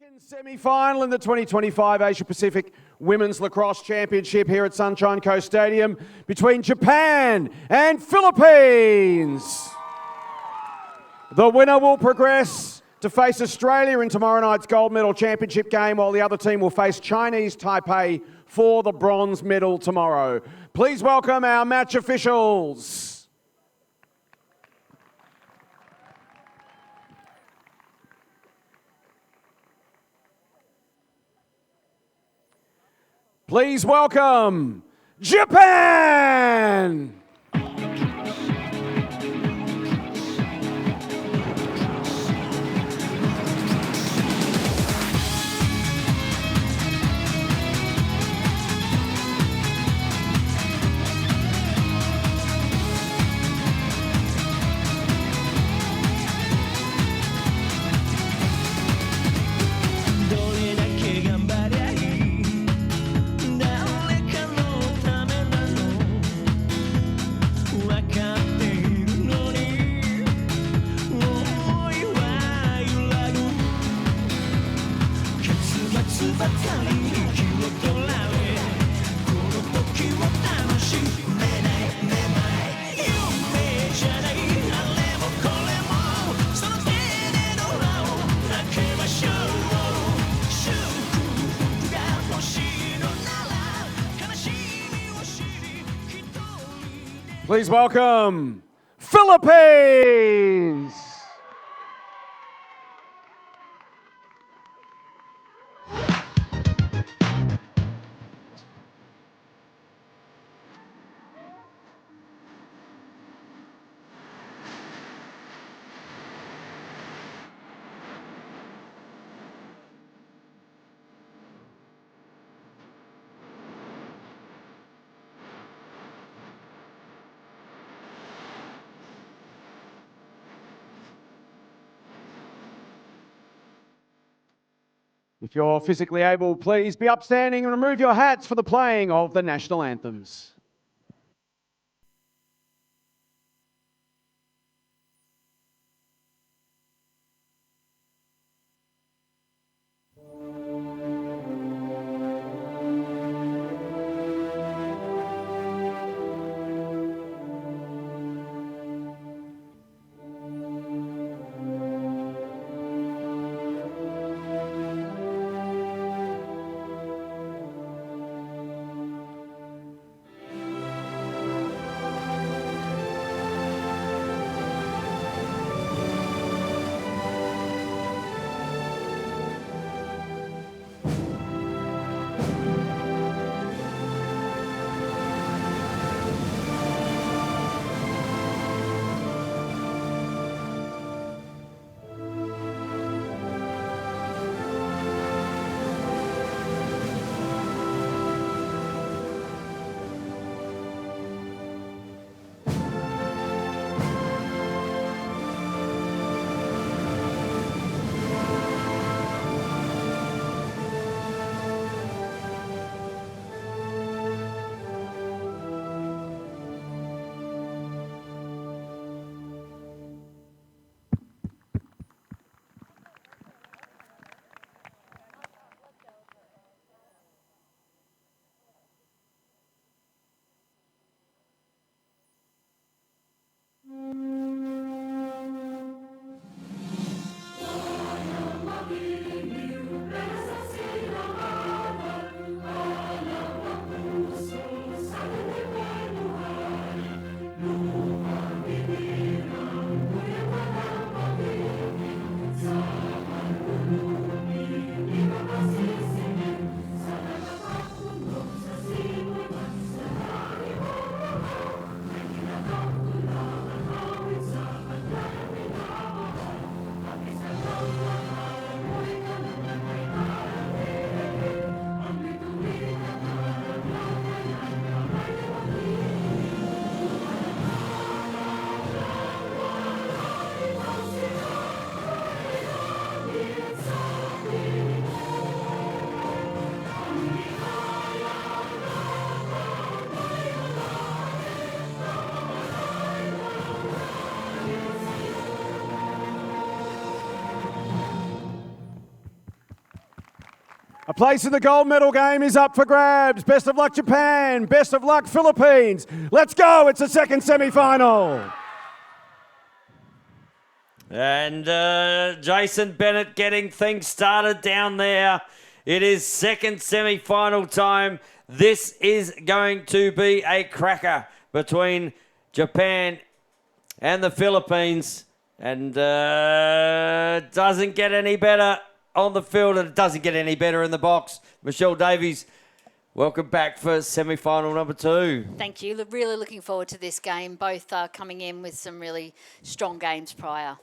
Second semi-final in the 2025 Asia Pacific Women's Lacrosse Championship here at Sunshine Coast Stadium between Japan and Philippines. The winner will progress to face Australia in tomorrow night's gold medal championship game, while the other team will face Chinese Taipei for the bronze medal tomorrow. Please welcome our match officials. Please welcome Japan! Please welcome Philippines! If you're physically able, please be upstanding and remove your hats for the playing of the national anthems. A place in the gold medal game is up for grabs. Best of luck, Japan. Best of luck, Philippines. Let's go. It's a second semi-final. And Jason Bennett getting things started down there. It is second semi-final time. This is going to be a cracker between Japan and the Philippines. And doesn't get any better on the field, and it doesn't get any better in the box. Michelle Davies, welcome back for semi-final number 2. Thank you. Really looking forward to this game. Both are coming in with some really strong games prior.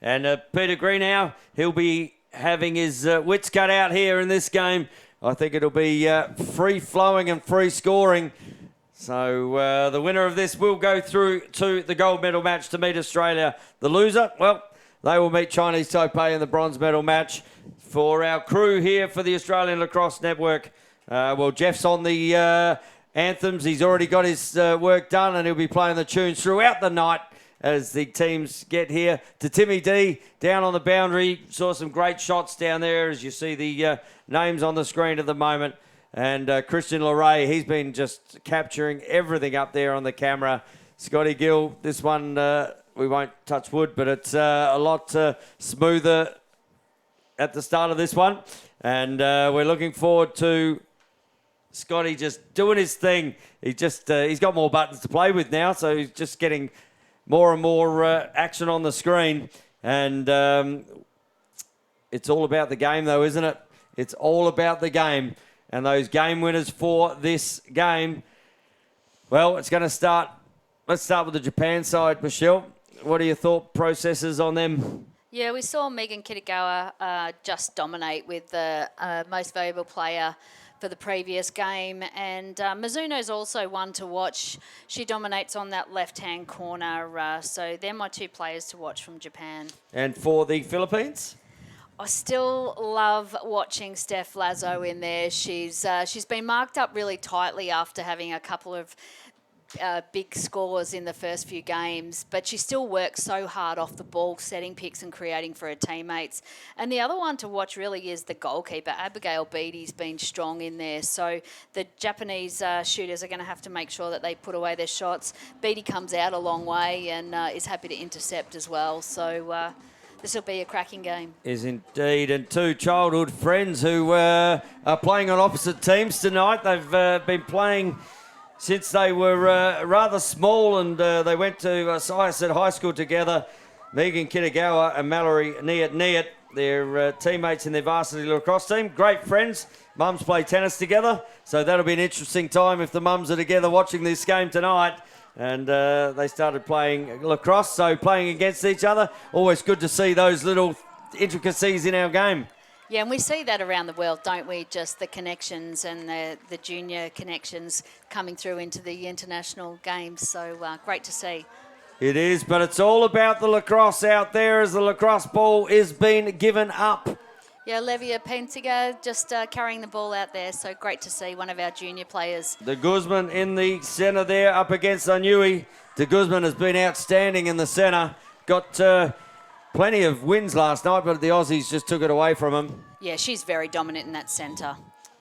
And Peter Greenhow, he'll be having his wits cut out here in this game. I think it'll be free-flowing and free-scoring. So the winner of this will go through to the gold medal match to meet Australia. The loser, well, they will meet Chinese Taipei in the bronze medal match. For our crew here for the Australian Lacrosse Network, well, Jeff's on the anthems. He's already got his work done, and he'll be playing the tunes throughout the night as the teams get here. To Timmy D down on the boundary. Saw some great shots down there as you see the names on the screen at the moment. And Christian Leray, he's been just capturing everything up there on the camera. Scotty Gill, this one we won't touch wood, but it's a lot smoother at the start of this one. And we're looking forward to Scotty just doing his thing. He's got more buttons to play with now, so he's just getting more and more action on the screen. And it's all about the game, though, isn't it? It's all about the game. And those game winners for this game, well, it's going to start. Let's start with the Japan side. Michelle, what are your thought processes on them? Yeah, we saw Megan Kitagawa just dominate with the most valuable player for the previous game. And Mizuno's also one to watch. She dominates on that left-hand corner. So they're my 2 players to watch from Japan. And for the Philippines? I still love watching Steph Lazo in there. She's been marked up really tightly after having a couple of big scores in the first few games, but she still works so hard off the ball, setting picks and creating for her teammates. And the other one to watch really is the goalkeeper. Abigail Beattie's been strong in there. So the Japanese shooters are going to have to make sure that they put away their shots. Beattie comes out a long way and is happy to intercept as well. So this will be a cracking game. Is indeed. And 2 childhood friends who are playing on opposite teams tonight. They've been playing since they were rather small, and they went to Syosset High School together. Megan Kitagawa and Mallory Niet. They're teammates in their varsity lacrosse team. Great friends. Mums play tennis together, so that'll be an interesting time if the mums are together watching this game tonight. And they started playing lacrosse, so playing against each other. Always good to see those little intricacies in our game. Yeah, and we see that around the world, don't we? Just the connections and the junior connections coming through into the international games. So great to see. It is, but it's all about the lacrosse out there as the lacrosse ball is being given up. Yeah, Levia Pentiga just carrying the ball out there. So great to see one of our junior players. De Guzman in the centre there up against Anui. De Guzman has been outstanding in the centre. Got plenty of wins last night, but the Aussies just took it away from him. Yeah, she's very dominant in that centre.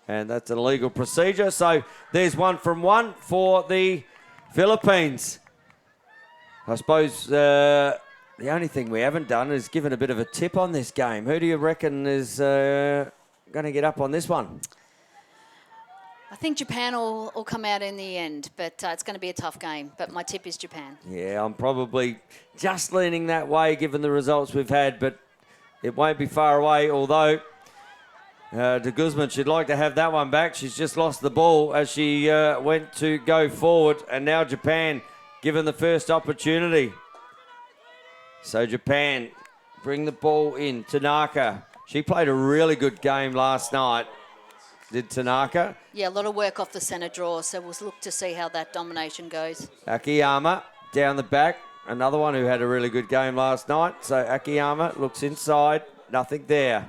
And that's an illegal procedure. So there's 1 from 1 for the Philippines. I suppose the only thing we haven't done is given a bit of a tip on this game. Who do you reckon is going to get up on this one? I think Japan will come out in the end, but it's going to be a tough game. But my tip is Japan. Yeah, I'm probably just leaning that way given the results we've had, but it won't be far away, although De Guzman, she'd like to have that one back. She's just lost the ball as she went to go forward, and now Japan given the first opportunity. So Japan bring the ball in. Tanaka, she played a really good game last night. Did Tanaka? Yeah, a lot of work off the centre draw, so we'll look to see how that domination goes. Akiyama down the back. Another one who had a really good game last night. So Akiyama looks inside. Nothing there.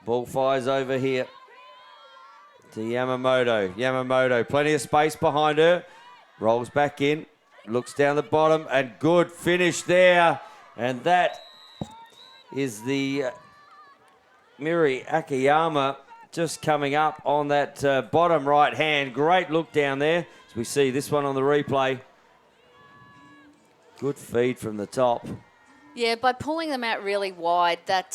Ball fires over here to Yamamoto. Yamamoto, plenty of space behind her. Rolls back in. Looks down the bottom. And good finish there. And that is the Miri Akiyama just coming up on that bottom right hand. Great look down there as we see this one on the replay. Good feed from the top. Yeah, by pulling them out really wide, that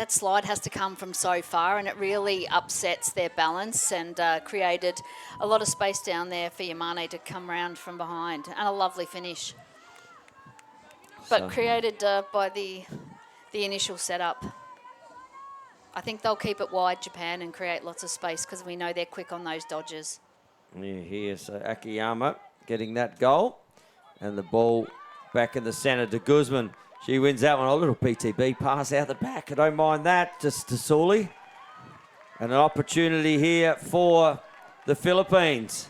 slide has to come from so far, and it really upsets their balance and created a lot of space down there for Yamane to come around from behind, and a lovely finish. But created by the initial setup. I think they'll keep it wide, Japan, and create lots of space because we know they're quick on those dodges. Yeah, here, so Akiyama getting that goal, and the ball back in the centre to Guzman. She wins that one. A little PTB pass out the back. I don't mind that. Just to Sully. And an opportunity here for the Philippines.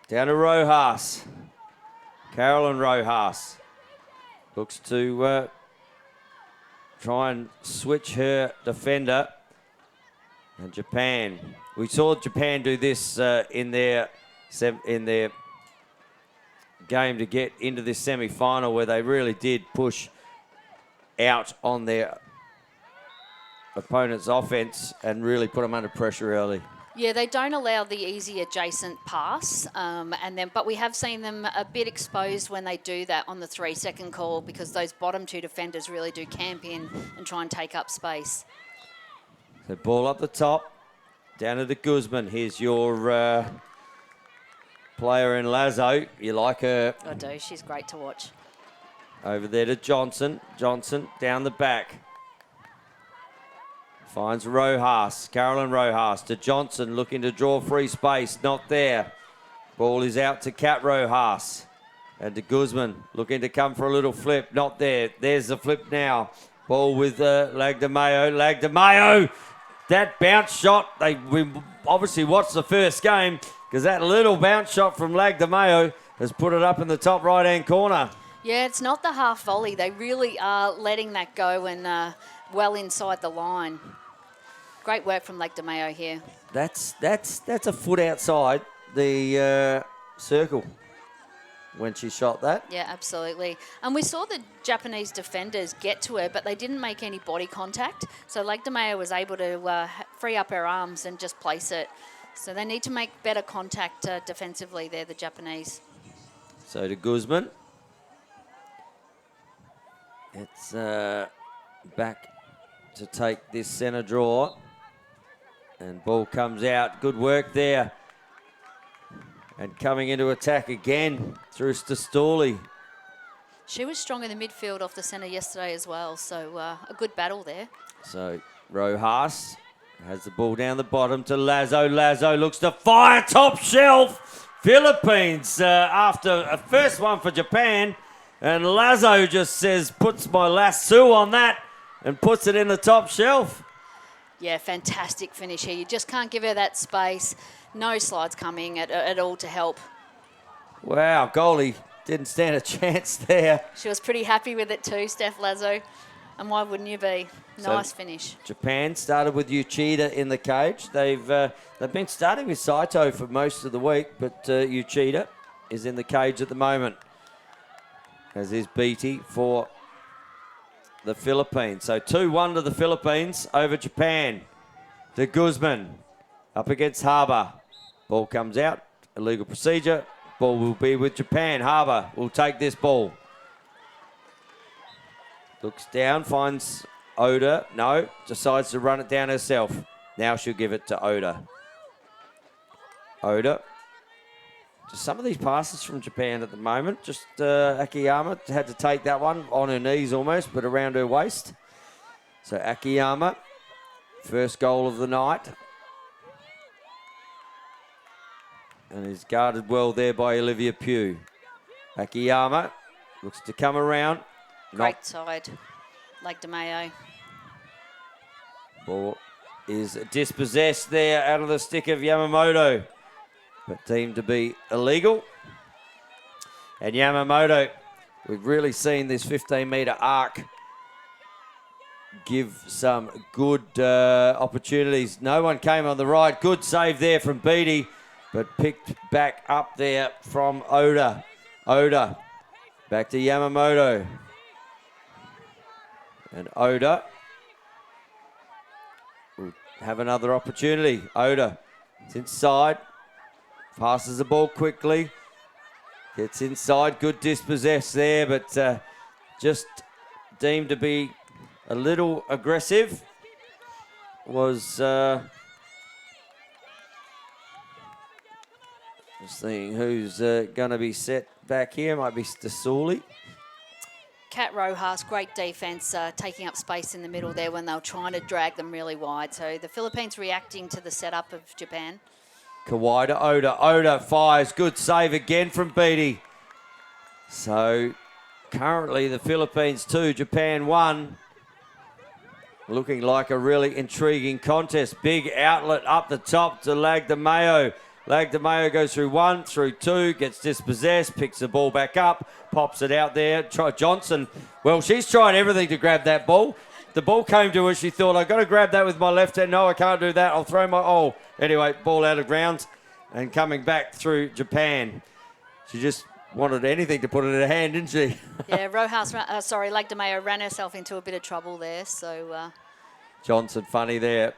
Down to Rojas. Carolyn Rojas. Looks to try and switch her defender. And Japan. We saw Japan do this in their game to get into this semi-final, where they really did push out on their opponent's offense and really put them under pressure early. Yeah, they don't allow the easy adjacent pass, but we have seen them a bit exposed when they do that on the 3-second call, because those bottom two defenders really do camp in and try and take up space. So ball up the top, down to the Guzman. Here's your player in Lazo. You like her? I do. She's great to watch. Over there to Johnson. Johnson down the back. Finds Rojas. Carolyn Rojas to Johnson, looking to draw free space. Not there. Ball is out to Kat Rojas. And to Guzman, looking to come for a little flip. Not there. There's the flip now. Ball with Lagdamayo. Lagdamayo! That bounce shot, we obviously watched the first game, because that little bounce shot from Lagdamayo has put it up in the top right-hand corner. Yeah, it's not the half volley. They really are letting that go and well inside the line. Great work from Lagdamayo here. That's a foot outside the circle when she shot that. Yeah, absolutely. And we saw the Japanese defenders get to her, but they didn't make any body contact. So Lagdamayo was able to free up her arms and just place it. So they need to make better contact defensively there, the Japanese. So to Guzman. It's back to take this centre draw. And ball comes out. Good work there. And coming into attack again through Stastuli. She was strong in the midfield off the centre yesterday as well. So a good battle there. So Rojas has the ball down the bottom to Lazo. Lazo looks to fire top shelf. Philippines after a first one for Japan. And Lazo just says, puts my lasso on that and puts it in the top shelf. Yeah, fantastic finish here. You just can't give her that space. No slides coming at all to help. Wow, goalie didn't stand a chance there. She was pretty happy with it too, Steph Lazo. And why wouldn't you be? Nice finish. Japan started with Uchida in the cage. They've been starting with Saito for most of the week, but Uchida is in the cage at the moment, as is Beatty for the Philippines. So 2-1 to the Philippines over Japan. To Guzman, up against Harbour. Ball comes out, illegal procedure. Ball will be with Japan. Harbour will take this ball. Looks down, finds Oda. No, decides to run it down herself. Now she'll give it to Oda. Oda. Just some of these passes from Japan at the moment. Just Akiyama had to take that one on her knees almost, but around her waist. So Akiyama, first goal of the night. And is guarded well there by Olivia Pugh. Akiyama looks to come around. Great side, Lagdamayo. Ball is dispossessed there out of the stick of Yamamoto, but deemed to be illegal. And Yamamoto, we've really seen this 15-metre arc give some good opportunities. No one came on the right. Good save there from Beatty, but picked back up there from Oda. Oda, back to Yamamoto. And Oda will have another opportunity. Oda, it's inside. Passes the ball quickly. Gets inside. Good dispossess there, but just deemed to be a little aggressive. Was just thinking who's going to be set back here. Might be Stasuli. Kat Rojas, great defence, taking up space in the middle there when they were trying to drag them really wide. So the Philippines reacting to the setup of Japan. Kawhi to Oda. Oda fires. Good save again from Beattie. So currently the Philippines 2, Japan 1. Looking like a really intriguing contest. Big outlet up the top to Lagdamayo. Lagdamayo goes through 1, through 2, gets dispossessed, picks the ball back up, pops it out there. Johnson, well, she's trying everything to grab that ball. The ball came to her. She thought, I've got to grab that with my left hand. No, I can't do that. I'll throw my... Oh, anyway, ball out of grounds and coming back through Japan. She just wanted anything to put in her hand, didn't she? Yeah, Rojas, Lagdamayo ran herself into a bit of trouble there. So Johnson, funny there.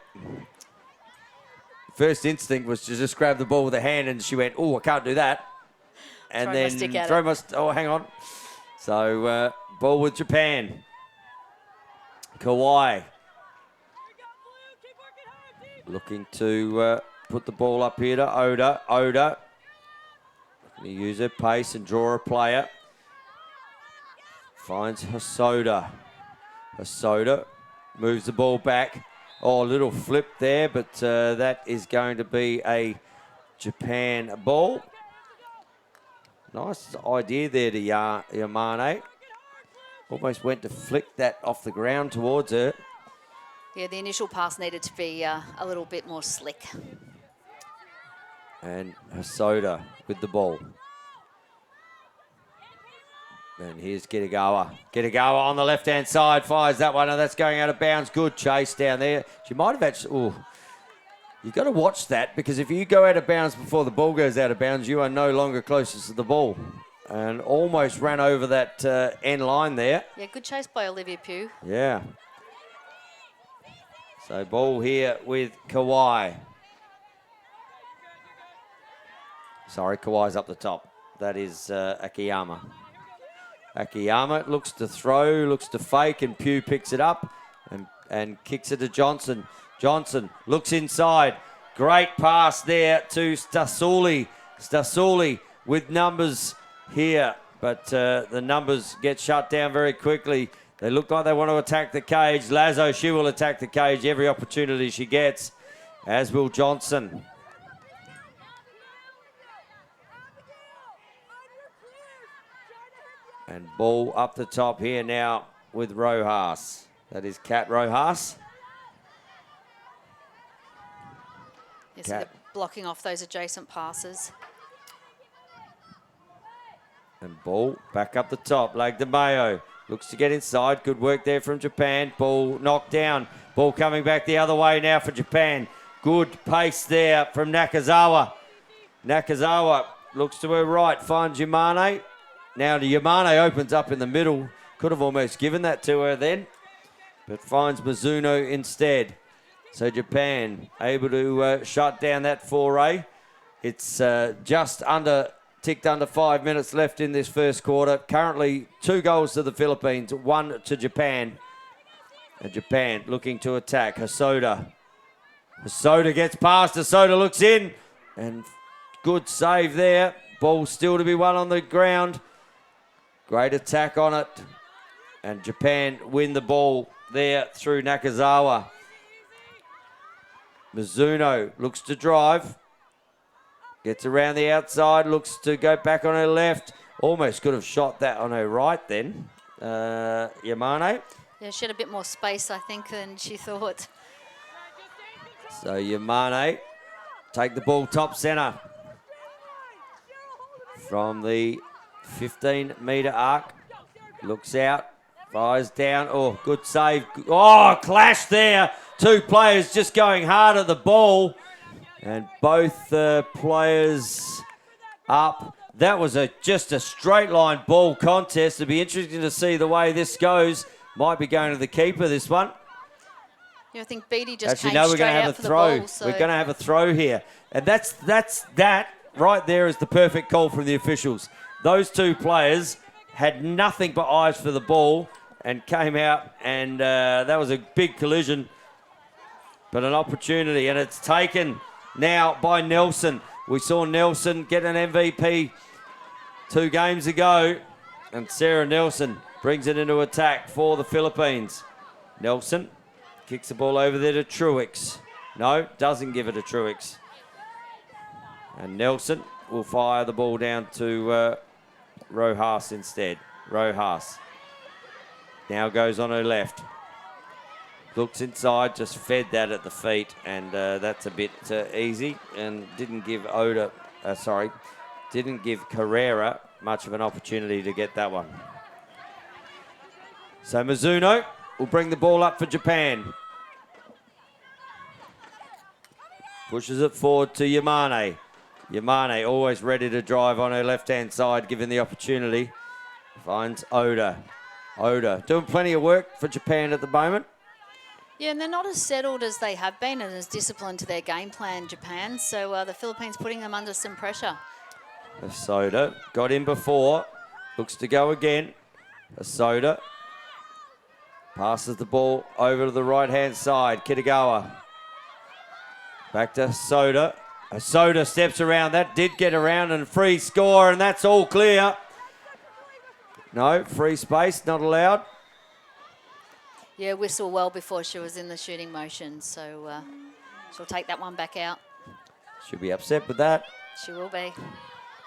First instinct was to just grab the ball with her hand, and she went, oh, I can't do that. And throw then my stick at throw it. my... Oh, hang on. So, ball with Japan. Kawhi. Looking to put the ball up here to Oda. Oda. Looking to use her pace and draw a player. Finds Hosoda. Hosoda moves the ball back. Oh, a little flip there, but that is going to be a Japan ball. Nice idea there to Yamane. Almost went to flick that off the ground towards her. yeah, the initial pass needed to be a little bit more slick. And Hosoda with the ball. And here's Kitagawa. Kitagawa on the left-hand side, fires that one, and that's going out of bounds. Good chase down there. She might have actually... Oh, you've got to watch that, because if you go out of bounds before the ball goes out of bounds, you are no longer closest to the ball. And almost ran over that end line there. Yeah, good chase by Olivia Pugh. Yeah. So ball here with Kawhi. Sorry, Kawhi's up the top. That is Akiyama. Akiyama looks to throw, looks to fake, and Pugh picks it up and kicks it to Johnson. Johnson looks inside. Great pass there to Stasuli. Stasuli with numbers here, but the numbers get shut down very quickly. They look like they want to attack the cage. Lazo, she will attack the cage every opportunity she gets, as will Johnson. And ball up the top here now with Rojas. That is Kat Rojas. Yeah, so they're blocking off those adjacent passes. And ball back up the top. Lagdamayo looks to get inside. Good work there from Japan. Ball knocked down. Ball coming back the other way now for Japan. Good pace there from Nakazawa. Nakazawa looks to her right, finds Yamane. Now the Yamane opens up in the middle. Could have almost given that to her then, but finds Mizuno instead. So Japan able to shut down that foray. It's just ticked under 5 minutes left in this first quarter. Currently 2 goals to the Philippines, 1 to Japan. And Japan looking to attack. Hosoda. Hosoda gets past. Hosoda looks in. And good save there. Ball still to be won on the ground. Great attack on it. And Japan win the ball there through Nakazawa. Mizuno looks to drive. Gets around the outside. Looks to go back on her left. Almost could have shot that on her right then. Yamane. Yeah, she had a bit more space, I think, than she thought. So Yamane take the ball top centre. From the 15-metre arc. Looks out. Fires down. Oh, good save. Oh, clash there. 2 players just going hard at the ball. And both players up. That was just a straight line ball contest. It'll be interesting to see the way this goes. Might be going to the keeper, this one. Yeah, I think Beattie just Actually, came no, we're straight going to have out a for throw. the ball. So. We're going to have a throw here. And that right there is the perfect call from the officials. Those two players had nothing but eyes for the ball and came out, and that was a big collision, but an opportunity, and it's taken now by Nelson. We saw Nelson get an MVP 2 games ago, and Sarah Nelson brings it into attack for the Philippines. Nelson kicks the ball over there to Truex. No, doesn't give it to Truex. And Nelson will fire the ball down to Rojas instead. Rojas now goes on her left. Looks inside, just fed that at the feet, and that's a bit easy, and didn't give Carrera much of an opportunity to get that one. So Mizuno will bring the ball up for Japan. Pushes it forward to Yamane. Yamane always ready to drive on her left-hand side, given the opportunity. Finds Oda. Oda doing plenty of work for Japan at the moment. Yeah, and they're not as settled as they have been and as disciplined to their game plan, Japan. So the Philippines putting them under some pressure. Soda got in before. Looks to go again. Soda passes the ball over to the right-hand side. Kitagawa. Back to Soda. Soda steps around. That did get around and free score, and that's all clear. No, free space, not allowed. Yeah, whistle well before she was in the shooting motion, so she'll take that one back out. Should be upset with that. She will be.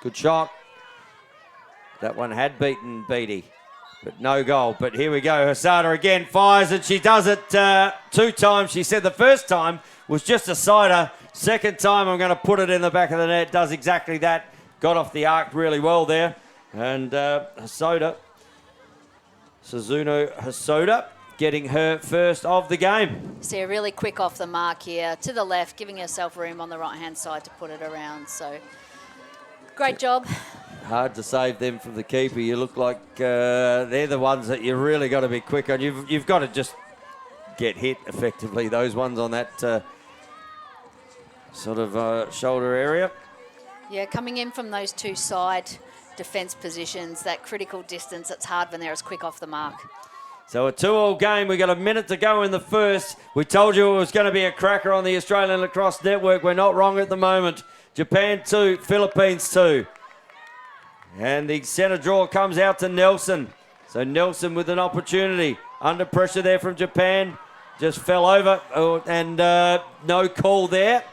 Good shot. That one had beaten Beattie, but no goal. But here we go. Hosada again fires, and she does it 2 times. She said the first time was just a sider. Second time, I'm going to put it in the back of the net. Does exactly that. Got off the arc really well there. And Hosoda, Suzuno Hosoda, getting her first of the game. See her really quick off the mark here, to the left, giving herself room on the right-hand side to put it around. So, great job. Hard to save them from the keeper. You look like they're the ones that you really got to be quick on. You've got to just get hit effectively. Those ones on that sort of shoulder area. Yeah, coming in from those 2 side defence positions, that critical distance, it's hard when they're as quick off the mark. So a 2-2 game. We got a minute to go in the first. We told you it was going to be a cracker on the Australian Lacrosse Network. We're not wrong at the moment. Japan 2, Philippines 2. And the centre draw comes out to Nelson. So Nelson with an opportunity. Under pressure there from Japan. Just fell over and no call there.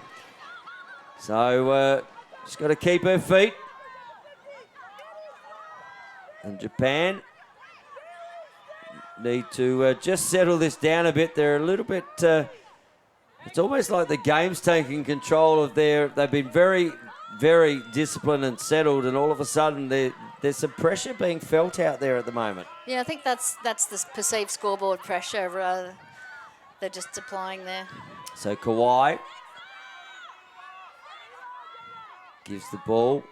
So just got to keep her feet. And Japan need to just settle this down a bit. They're a little bit, it's almost like the game's taking control of they've been very, very disciplined and settled, and all of a sudden there's some pressure being felt out there at the moment. Yeah, I think that's the perceived scoreboard pressure they're just applying there. So Kawhi gives the ball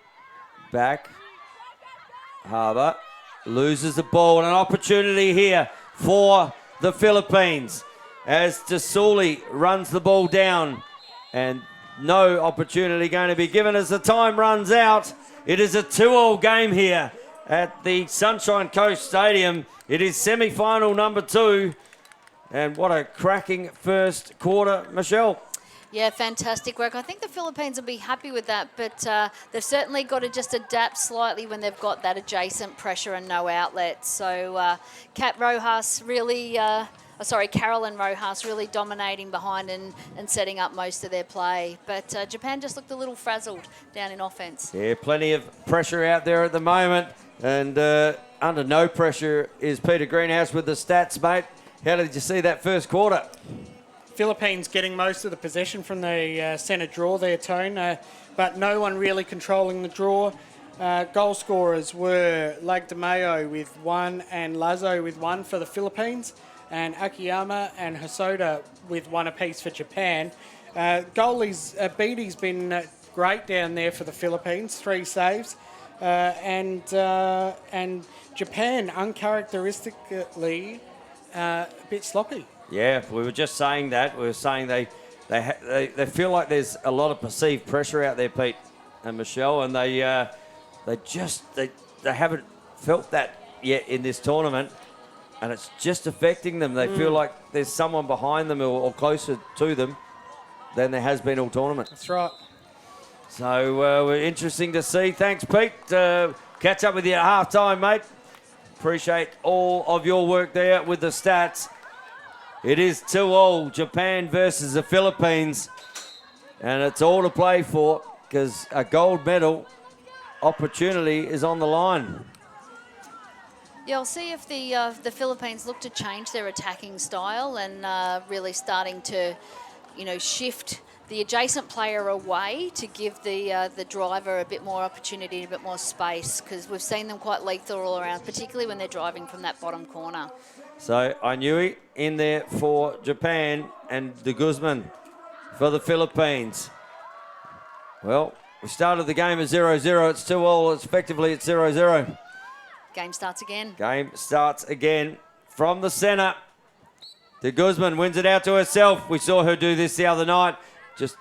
back. Harbour loses the ball, and an opportunity here for the Philippines as Tasuli runs the ball down, and no opportunity going to be given as the time runs out. It is a 2-2 game here at the Sunshine Coast Stadium. It is semi-final number 2, and what a cracking first quarter, Michelle. Yeah, fantastic work. I think the Philippines will be happy with that, but they've certainly got to just adapt slightly when they've got that adjacent pressure and no outlet. So Carolyn Rojas really dominating behind and setting up most of their play. But Japan just looked a little frazzled down in offence. Yeah, plenty of pressure out there at the moment. And under no pressure is Peter Greenhouse with the stats, mate. How did you see that first quarter? Philippines getting most of the possession from the centre draw there, Tone, but no one really controlling the draw. Goal scorers were Lag de Mayo with 1 and Lazo with 1 for the Philippines, and Akiyama and Hosoda with 1 apiece for Japan. Goalies, Beattie's been great down there for the Philippines, 3 saves, and Japan uncharacteristically a bit sloppy. Yeah, we were just saying that. We were saying they feel like there's a lot of perceived pressure out there, Pete and Michelle, and they haven't felt that yet in this tournament, and it's just affecting them. They feel like there's someone behind them or closer to them than there has been all tournament. That's right. So we're interesting to see. Thanks, Pete. Catch up with you at half-time, mate. Appreciate all of your work there with the stats. It is 2-all, Japan versus the Philippines. And it's all to play for because a gold medal opportunity is on the line. Yeah, I'll see if the Philippines look to change their attacking style and really starting to, shift the adjacent player away to give the driver a bit more opportunity and a bit more space, because we've seen them quite lethal all around, particularly when they're driving from that bottom corner. So Ainui in there for Japan and de Guzman for the Philippines. Well, we started the game at 0-0. It's 2-all. It's effectively at 0-0. Game starts again. Game starts again from the centre. De Guzman wins it out to herself. We saw her do this the other night. Just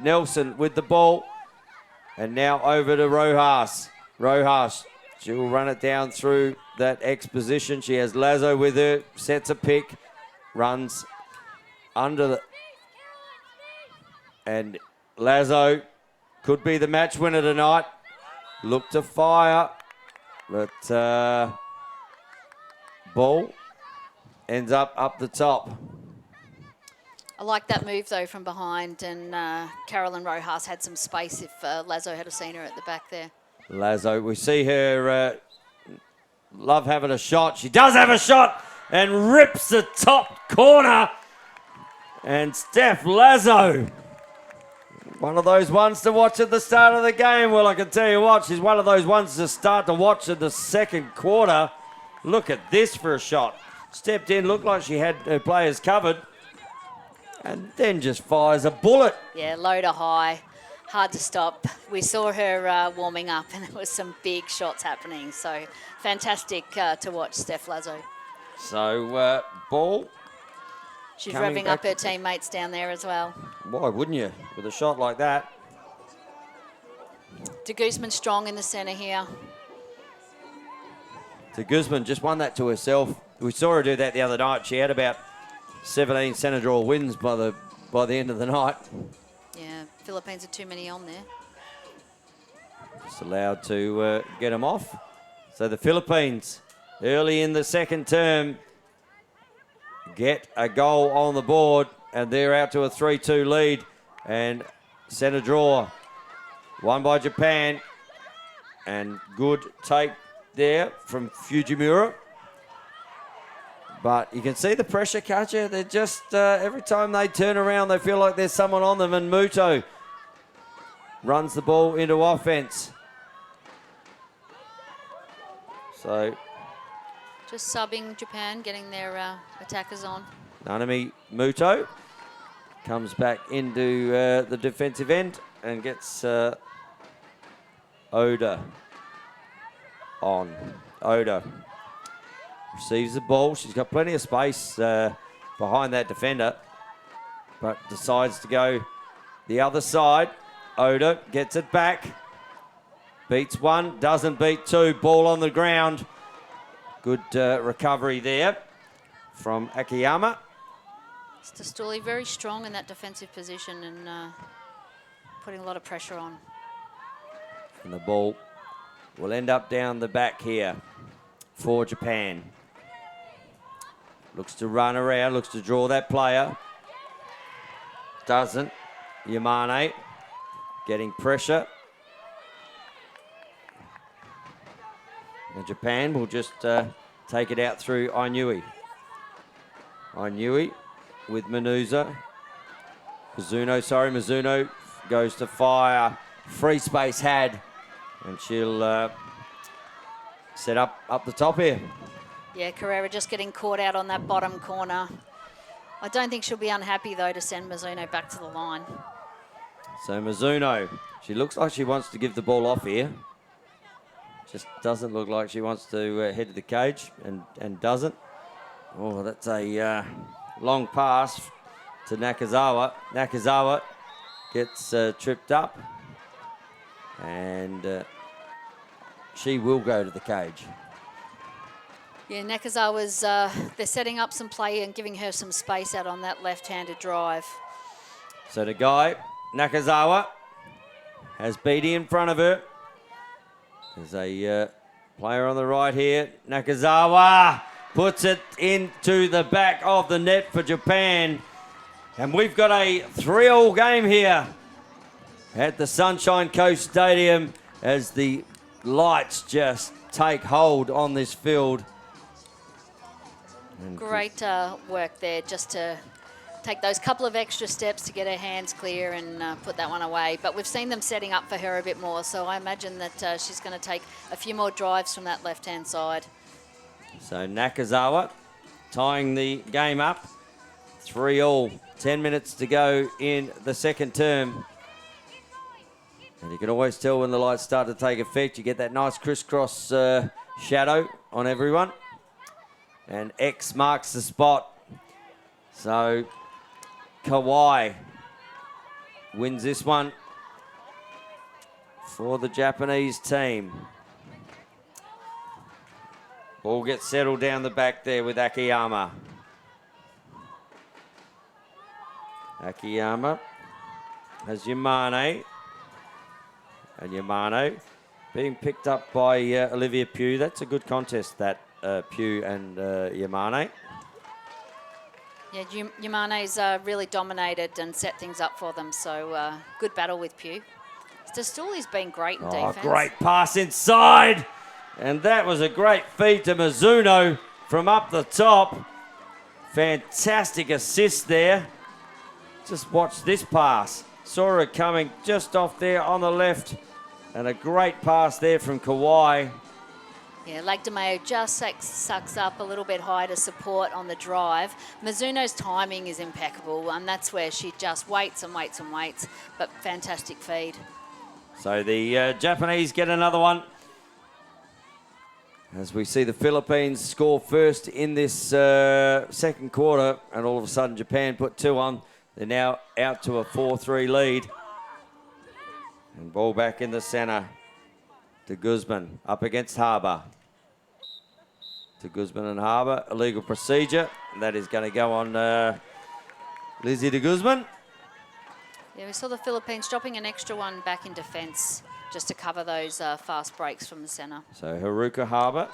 Nelson with the ball. And now over to Rojas. Rojas, she'll run it down through that X position. She has Lazo with her, sets a pick, runs under the... And Lazo could be the match winner tonight. Look to fire, but ball ends up the top. I like that move, though, from behind, and Carolyn Rojas had some space if Lazo had seen her at the back there. Lazo, we see her love having a shot. She does have a shot and rips the top corner. And Steph Lazo, one of those ones to watch at the start of the game. Well, I can tell you what, she's one of those ones to start to watch in the second quarter. Look at this for a shot. Stepped in, looked like she had her players covered, and then just fires a bullet. Yeah, low to high. Hard to stop. We saw her warming up, and there was some big shots happening. So fantastic to watch Steph Lazo. So ball. She's Coming revving up back her teammates down there as well. Why wouldn't you with a shot like that? De Guzman strong in the centre here. De Guzman just won that to herself. We saw her do that the other night. She had about 17 centre draw wins by the end of the night. Yeah, Philippines are too many on there. Just allowed to get them off. So the Philippines, early in the second term, get a goal on the board, and they're out to a 3-2 lead. And centre draw, won by Japan. And good take there from Fujimura. But you can see the pressure, can't you? They're just, every time they turn around, they feel like there's someone on them. And Muto runs the ball into offense. So Just subbing Japan, getting their attackers on. Nanami Muto comes back into the defensive end and gets Oda on. Oda receives the ball. She's got plenty of space behind that defender, but decides to go the other side. Oda gets it back. Beats one, doesn't beat two. Ball on the ground. Good recovery there from Akiyama. Stastuli very strong in that defensive position and putting a lot of pressure on. And the ball will end up down the back here for Japan. Looks to run around, looks to draw that player. Doesn't. Yamane getting pressure. And Japan will just take it out through Ainui. Ainui with Mizuno. Mizuno goes to fire. Free space had. And she'll set up the top here. Yeah, Carrera just getting caught out on that bottom corner. I don't think she'll be unhappy, though, to send Mizuno back to the line. So Mizuno, she looks like she wants to give the ball off here. Just doesn't look like she wants to head to the cage and doesn't. Oh, that's a long pass to Nakazawa. Nakazawa gets tripped up, and she will go to the cage. Yeah, Nakazawa's, they're setting up some play and giving her some space out on that left-handed drive. So the guy, Nakazawa, has Beattie in front of her. There's a player on the right here. Nakazawa puts it into the back of the net for Japan. And we've got a 3-3 game here at the Sunshine Coast Stadium as the lights just take hold on this field. And Great work there just to take those couple of extra steps to get her hands clear and put that one away. But we've seen them setting up for her a bit more, so I imagine that she's going to take a few more drives from that left-hand side. So Nakazawa tying the game up. 3-3. 10 minutes to go in the second term. And you can always tell when the lights start to take effect. You get that nice crisscross shadow on everyone. And X marks the spot. So Kawai wins this one for the Japanese team. Ball gets settled down the back there with Akiyama. Akiyama has Yamane. And Yamane being picked up by Olivia Pugh. That's a good contest, that Pugh and Yamane. Yeah, Yamane's really dominated and set things up for them, so good battle with Pugh. Stastouli's been great in defence. Great pass inside. And that was a great feed to Mizuno from up the top. Fantastic assist there. Just watch this pass. Saw her coming just off there on the left. And a great pass there from Kawai. Yeah, Lake de Mayo just sucks up a little bit high to support on the drive. Mizuno's timing is impeccable, and that's where she just waits and waits and waits. But fantastic feed. So the Japanese get another one. As we see the Philippines score first in this second quarter, and all of a sudden Japan put 2 on. They're now out to a 4-3 lead. And ball back in the centre to Guzman, up against Harbour. To Guzman and Harbour, illegal procedure. And that is going to go on Lizzie de Guzman. Yeah, we saw the Philippines dropping an extra one back in defence just to cover those fast breaks from the centre. So Haruka Harbour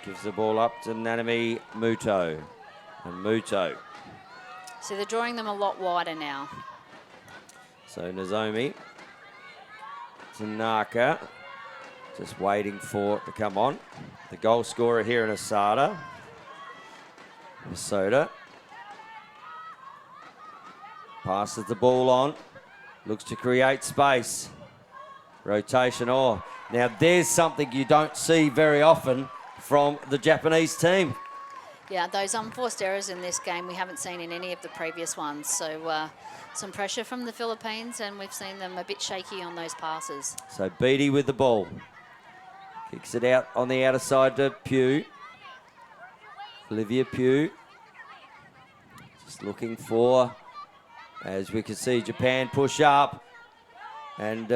gives the ball up to Nanami Muto. And Muto. So they're drawing them a lot wider now. So Nozomi. Tanaka. Just waiting for it to come on. The goal scorer here in Asada. Masoda. Passes the ball on. Looks to create space. Rotation. Oh, now there's something you don't see very often from the Japanese team. Yeah, those unforced errors in this game we haven't seen in any of the previous ones. So some pressure from the Philippines, and we've seen them a bit shaky on those passes. So Beattie with the ball. Kicks it out on the outer side to Pugh. Olivia Pugh. Just looking for, as we can see, Japan push up. And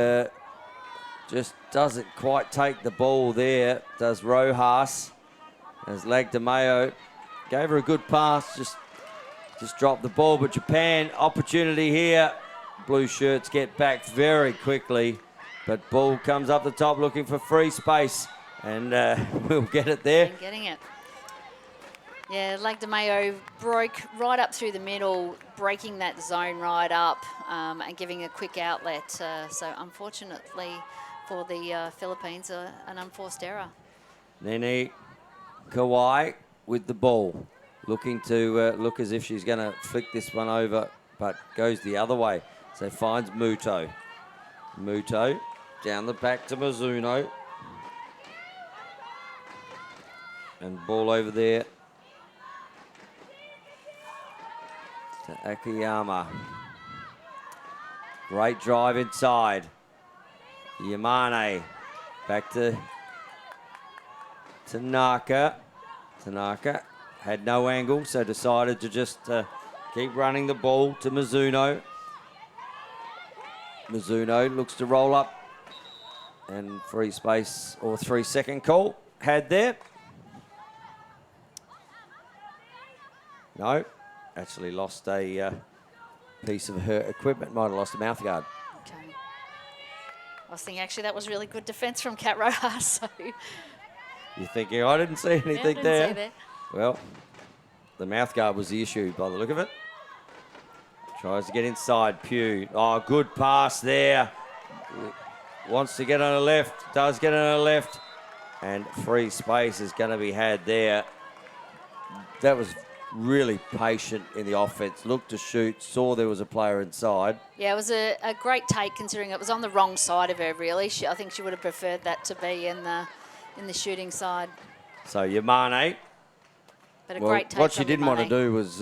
just doesn't quite take the ball there. Does Rojas. As Lag de Mayo gave her a good pass. Just dropped the ball. But Japan, opportunity here. Blue shirts get back very quickly. But ball comes up the top looking for free space. And we'll get it there. And getting it. Yeah, Lake de Mayo broke right up through the middle, breaking that zone right up and giving a quick outlet. So unfortunately for the Philippines, an unforced error. Nene Kawai with the ball. Looking to look as if she's going to flick this one over, but goes the other way. So finds Muto. Muto down the back to Mizuno. And ball over there to Akiyama. Great drive inside. Yamane back to Tanaka. Tanaka had no angle, so decided to just keep running the ball to Mizuno. Mizuno looks to roll up, and free space or 3-second call had there. No, actually lost a piece of her equipment. Might have lost a mouth guard. Okay. I was thinking actually that was really good defence from Kat Rojas. So. You're thinking, I didn't see anything Didn't there. see there. Well, the mouth guard was the issue by the look of it. Tries to get inside Pugh. Oh, good pass there. Wants to get on the left. Does get on the left. And free space is going to be had there. That was really patient in the offense. Looked to shoot. Saw there was a player inside. Yeah, it was a great take considering it was on the wrong side of her, really. I think she would have preferred that to be in the shooting side. So Yamane. But a great take what she from didn't want to Yamane do was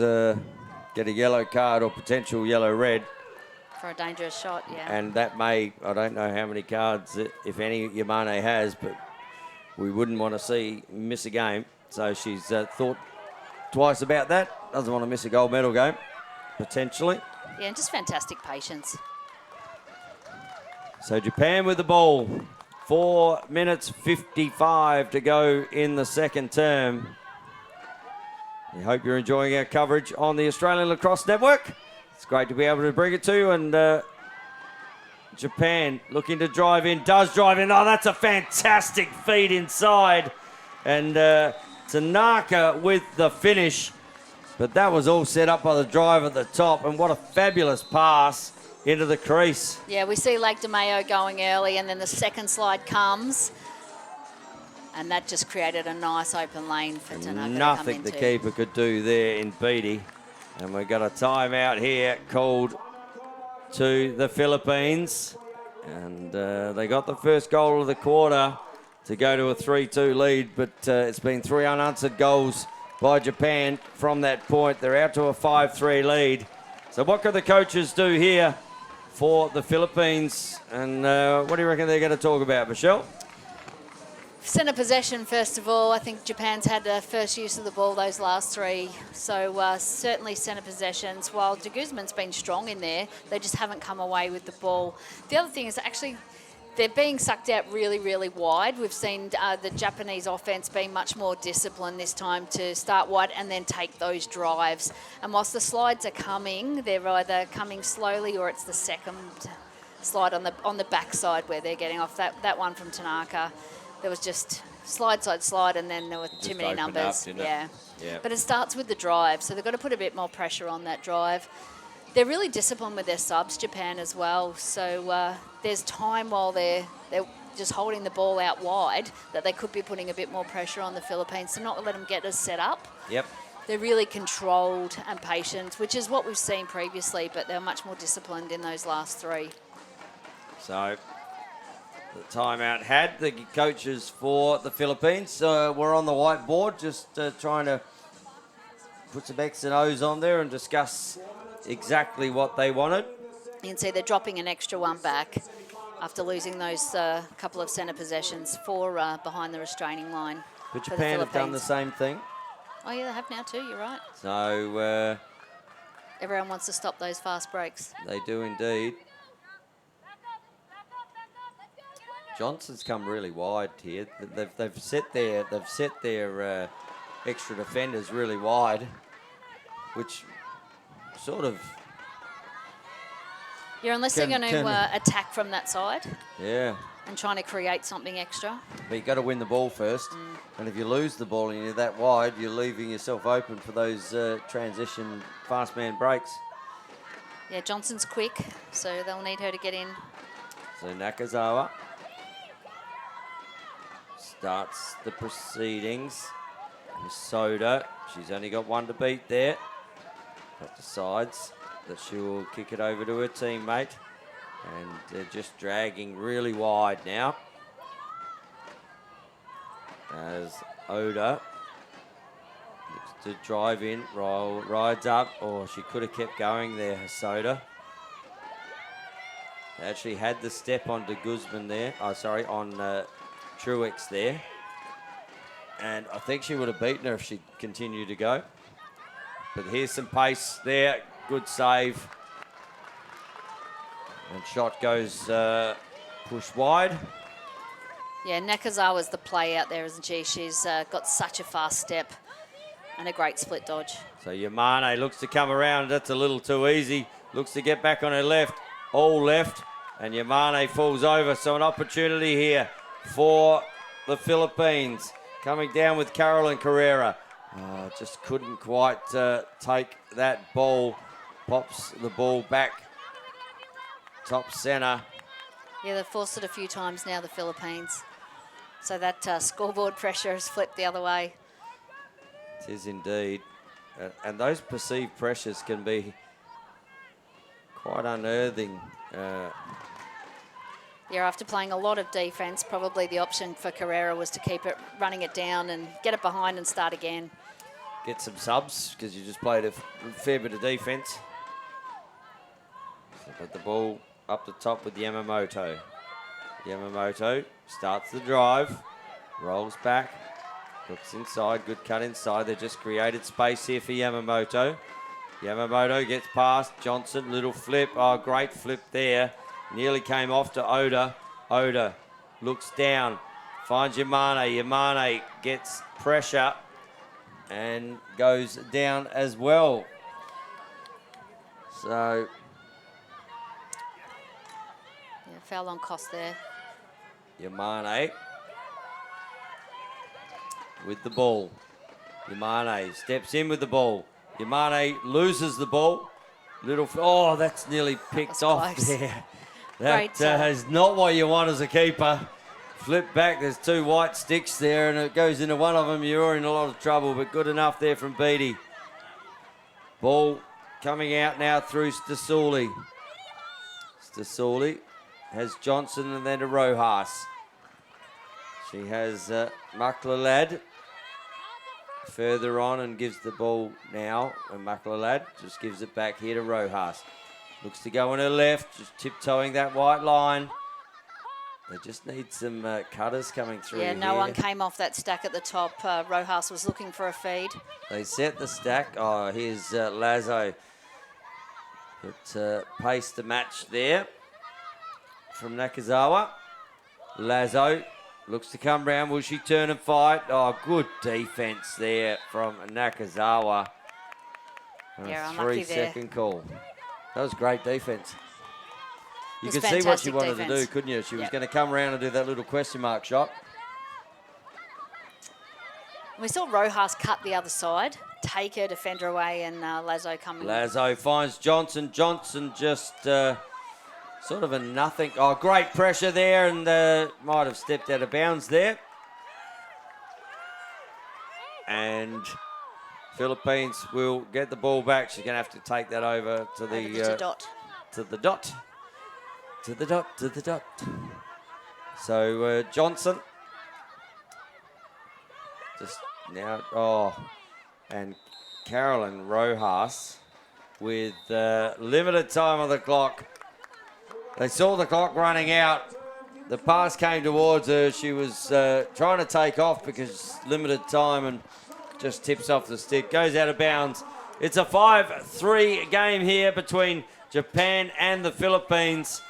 get a yellow card or potential yellow-red. for a dangerous shot, yeah. And that may, I don't know how many cards, if any, Yamane has, but we wouldn't want to see miss a game. So she's thought twice about that. Doesn't want to miss a gold medal game, potentially. Yeah, and just fantastic patience. So Japan with the ball. 4 minutes 55 to go in the second term. We hope you're enjoying our coverage on the Australian Lacrosse Network. It's great to be able to bring it to you. And Japan looking to drive in, does drive in. Oh, that's a fantastic feed inside. And Tanaka with the finish. But that was all set up by the drive at the top. And what a fabulous pass into the crease. Yeah, we see Lake de Mayo going early, and then the second slide comes. And that just created a nice open lane for Tanaka Nothing to the come into. keeper could do there in Beatty. And we've got a timeout here called to the Philippines. And they got the first goal of the quarter to go to a 3-2 lead. But it's been 3 unanswered goals by Japan from that point. They're out to a 5-3 lead. So what can the coaches do here for the Philippines? And what do you reckon they're going to talk about, Michelle? Centre possession, first of all. I think Japan's had the first use of the ball those last 3. So certainly centre possessions. While de Guzman's been strong in there, they just haven't come away with the ball. The other thing is actually they're being sucked out really, really wide. We've seen the Japanese offense being much more disciplined this time to start wide and then take those drives. And whilst the slides are coming, they're either coming slowly or it's the second slide on the backside where they're getting off. That one from Tanaka, there was just slide, and then there were too many numbers. Yeah. But it starts with the drive, so they've got to put a bit more pressure on that drive. They're really disciplined with their subs, Japan, as well. So there's time while they're just holding the ball out wide that they could be putting a bit more pressure on the Philippines to not let them get us set up. Yep. They're really controlled and patient, which is what we've seen previously, but they're much more disciplined in those last 3. So the timeout had the coaches for the Philippines. We're on the whiteboard just trying to put some X and O's on there and discuss exactly what they wanted. You can see they're dropping an extra one back after losing those couple of centre possessions for behind the restraining line. But for the Japan have done the Philippines. same thing. Oh, yeah, they have now too, you're right. So Everyone wants to stop those fast breaks. they do indeed. Johnson's come really wide here. They've set their extra defenders really wide, which sort of Unless they're going to can- attack from that side yeah. and trying to create something extra. But you've got to win the ball first. And if you lose the ball and you're that wide, you're leaving yourself open for those transition fast man breaks. Yeah, Johnson's quick, so they'll need her to get in. So Nakazawa starts the proceedings. Soda, she's only got one to beat there, but decides that she will kick it over to her teammate. And they're just dragging really wide now. As Oda looks to drive in, rides up. Oh, she could have kept going there, Hasoda. They actually had the step on de Guzman there. Oh, sorry, on Truex there. And I think she would have beaten her if she'd continued to go. But here's some pace there. Good save. And shot goes pushed wide. Yeah, Nakazawa's the play out there, isn't she? She's got such a fast step and a great split dodge. So Yamane looks to come around. That's a little too easy. Looks to get back on her left. All left. And Yamane falls over. So an opportunity here for the Philippines. Coming down with Carolyn Carrera. Just couldn't quite take that ball. Pops the ball back. Top centre. Yeah, they've forced it a few times now, the Philippines. So that scoreboard pressure has flipped the other way. It is indeed. And those perceived pressures can be quite unearthing. Yeah, after playing a lot of defence, probably the option for Carrera was to keep it, running it down and get it behind and start again. Get some subs, because you just played a fair bit of defence. So put the ball up the top with Yamamoto. Yamamoto starts the drive, rolls back, looks inside, good cut inside. They just created space here for Yamamoto. Yamamoto gets past Johnson, little flip. Oh, great flip there. Nearly came off to Oda. Oda looks down, finds Yamane. Yamane gets pressure and goes down as well. So Yeah, foul on cost there. Yamane with the ball. Yamane steps in with the ball. Yamane loses the ball. Oh, that's nearly picked That's off close. there. That Great, is not what you want as a keeper. Flip back, there's two white sticks there, and it goes into one of them. You're in a lot of trouble, but good enough there from Beattie. Ball coming out now through Stasuli. Stasuli has Johnson and then to Rojas. She has Maklalad further on and gives the ball now. And Maklalad just gives it back here to Rojas. Looks to go on her left, just tiptoeing that white line. They just need some cutters coming through. Yeah, no here. one came off that stack at the top. Rojas was looking for a feed. They set the stack. Oh, here's Lazo. But pace the match there from Nakazawa. Lazo looks to come round. Will she turn and fight? Oh, good defence there from Nakazawa. And Yeah, a unlucky there. 3-second call. That was great defence. You It was could see what she fantastic wanted to defence. do, couldn't you? She was Yep. going to come around and do that little question mark shot. We saw Rojas cut the other side, take her defender away, and Lazo coming. Lazo finds Johnson. Johnson just sort of a nothing. Oh, great pressure there, and might have stepped out of bounds there. And Philippines will get the ball back. She's going to have to take that over to the Over to Dot. to the dot. To the dot, to the dot. So Johnson just now, and Carolyn Rojas with limited time on the clock. They saw the clock running out. The pass came towards her. She was trying to take off because limited time and just tips off the stick. Goes out of bounds. It's a 5-3 game here between Japan and the Philippines,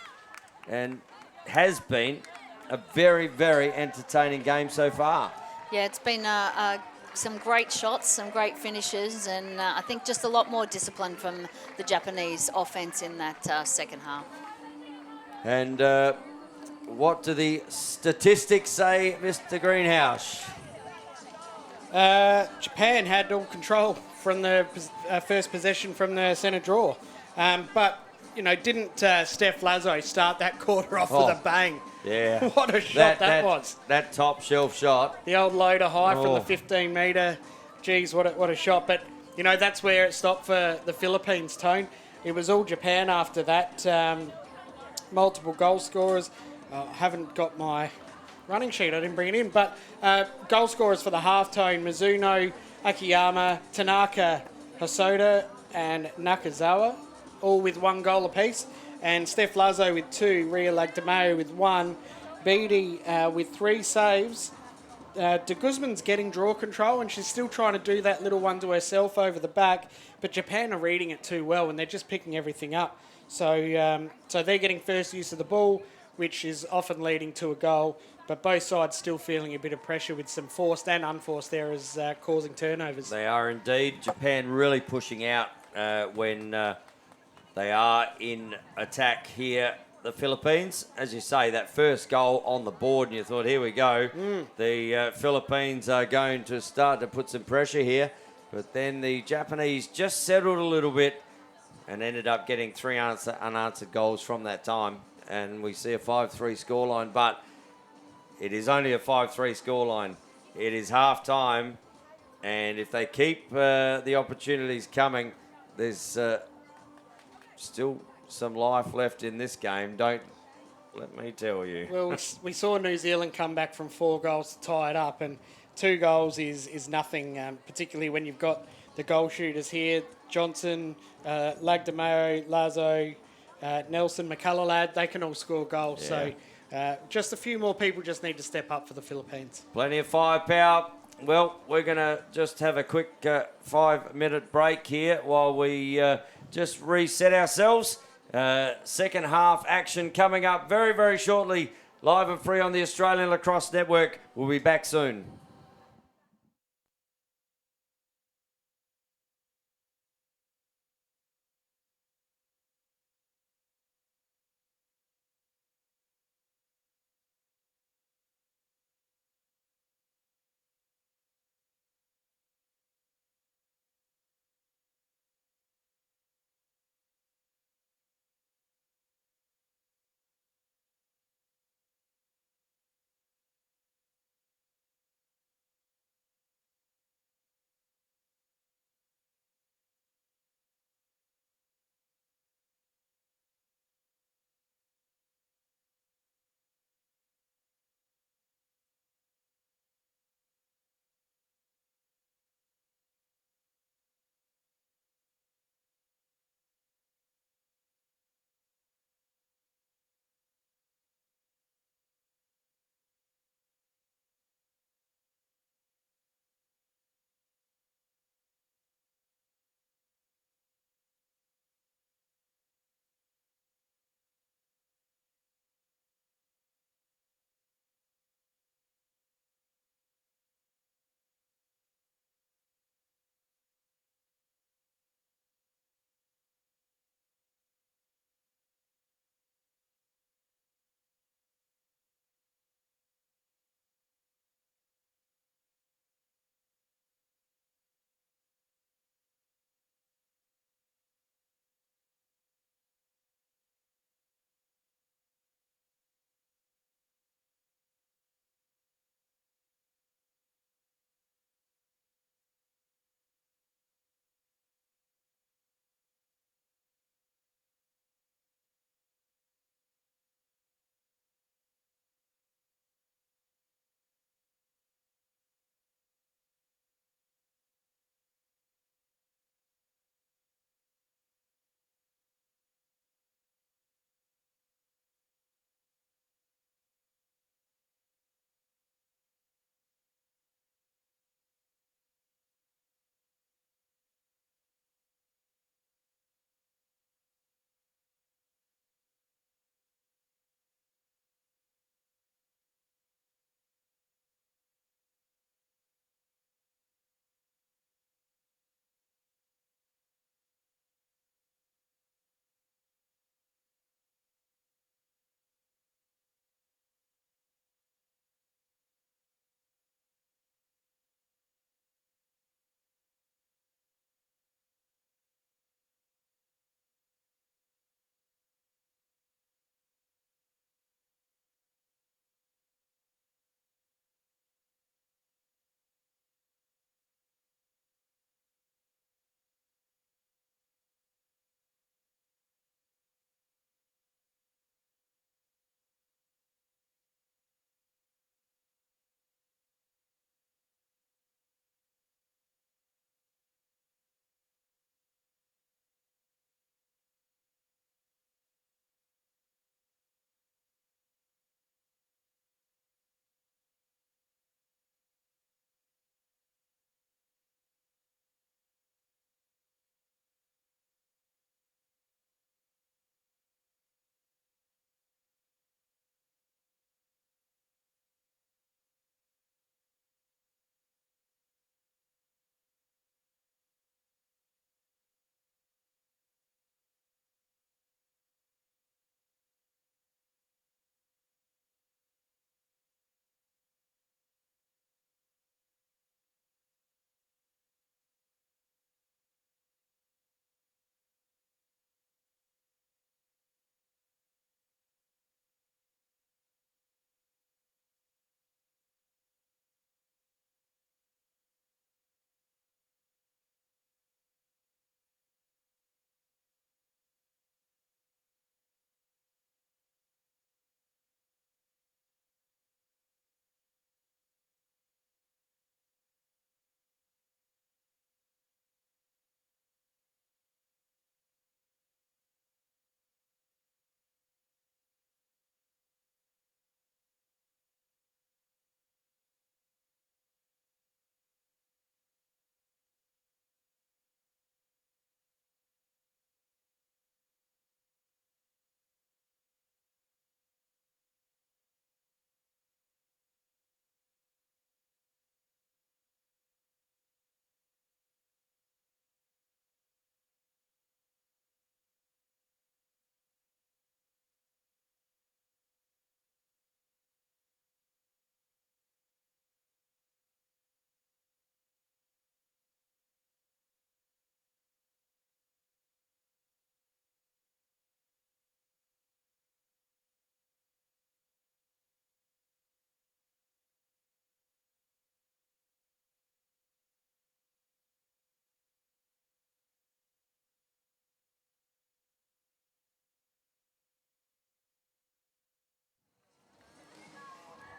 and has been a very, very entertaining game so far. Yeah, it's been some great shots, some great finishes, and I think just a lot more discipline from the Japanese offense in that second half. And what do the statistics say, Mr. Greenhouse? Japan had all control from the first possession from the centre draw. But, you know, didn't Steph Lazo start that quarter off with a bang? Yeah. What a shot that was. That top shelf shot. The old loader high from Oh. the 15 metre. Geez, what a shot. But, you know, that's where it stopped for the Philippines, Tone. It was all Japan after that. Multiple goal scorers. I haven't got my running sheet. I didn't bring it in. But goal scorers for the half, Tone. Mizuno, Akiyama, Tanaka, Hosoda and Nakazawa, all with 1 goal apiece. And Steph Lazo with 2, Ria Lagdameo with 1, Beattie with 3 saves, De Guzman's getting draw control, and she's still trying to do that little one to herself over the back, but Japan are reading it too well, and they're just picking everything up. So they're getting first use of the ball, which is often leading to a goal, but both sides still feeling a bit of pressure with some forced and unforced errors causing turnovers. They are indeed. Japan really pushing out when they are in attack here. The Philippines, as you say, that first goal on the board, and you thought, here we go. The Philippines are going to start to put some pressure here. But then the Japanese just settled a little bit and ended up getting 3 unanswered goals from that time. And we see a 5-3 scoreline, but it is only a 5-3 scoreline. It is half time, and if they keep the opportunities coming, there's still some life left in this game, don't let me tell you. Well, we saw New Zealand come back from 4 goals to tie it up, and 2 goals is nothing, particularly when you've got the goal shooters here, Johnson, Lagdameo, Lazo, Nelson, McCullough, they can all score goals. Yeah. So just a few more people just need to step up for the Philippines. Plenty of firepower. Well, we're going to just have a quick 5-minute break here while we just reset ourselves. Second half action coming up very, very shortly, live and free on the Australian Lacrosse Network. We'll be back soon.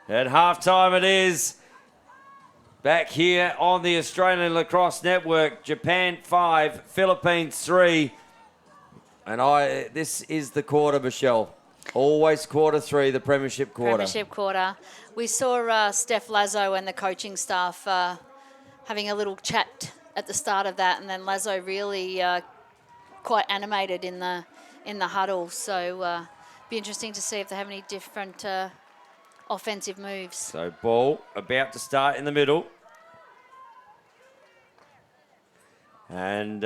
At halftime it is. Back here on the Australian Lacrosse Network, Japan 5, Philippines 3. And this is the quarter, Michelle. Always quarter 3, the premiership quarter. Premiership quarter. We saw Steph Lazo and the coaching staff having a little chat at the start of that, and then Lazo really quite animated in the huddle. So be interesting to see if they have any different offensive moves. So ball about to start in the middle. And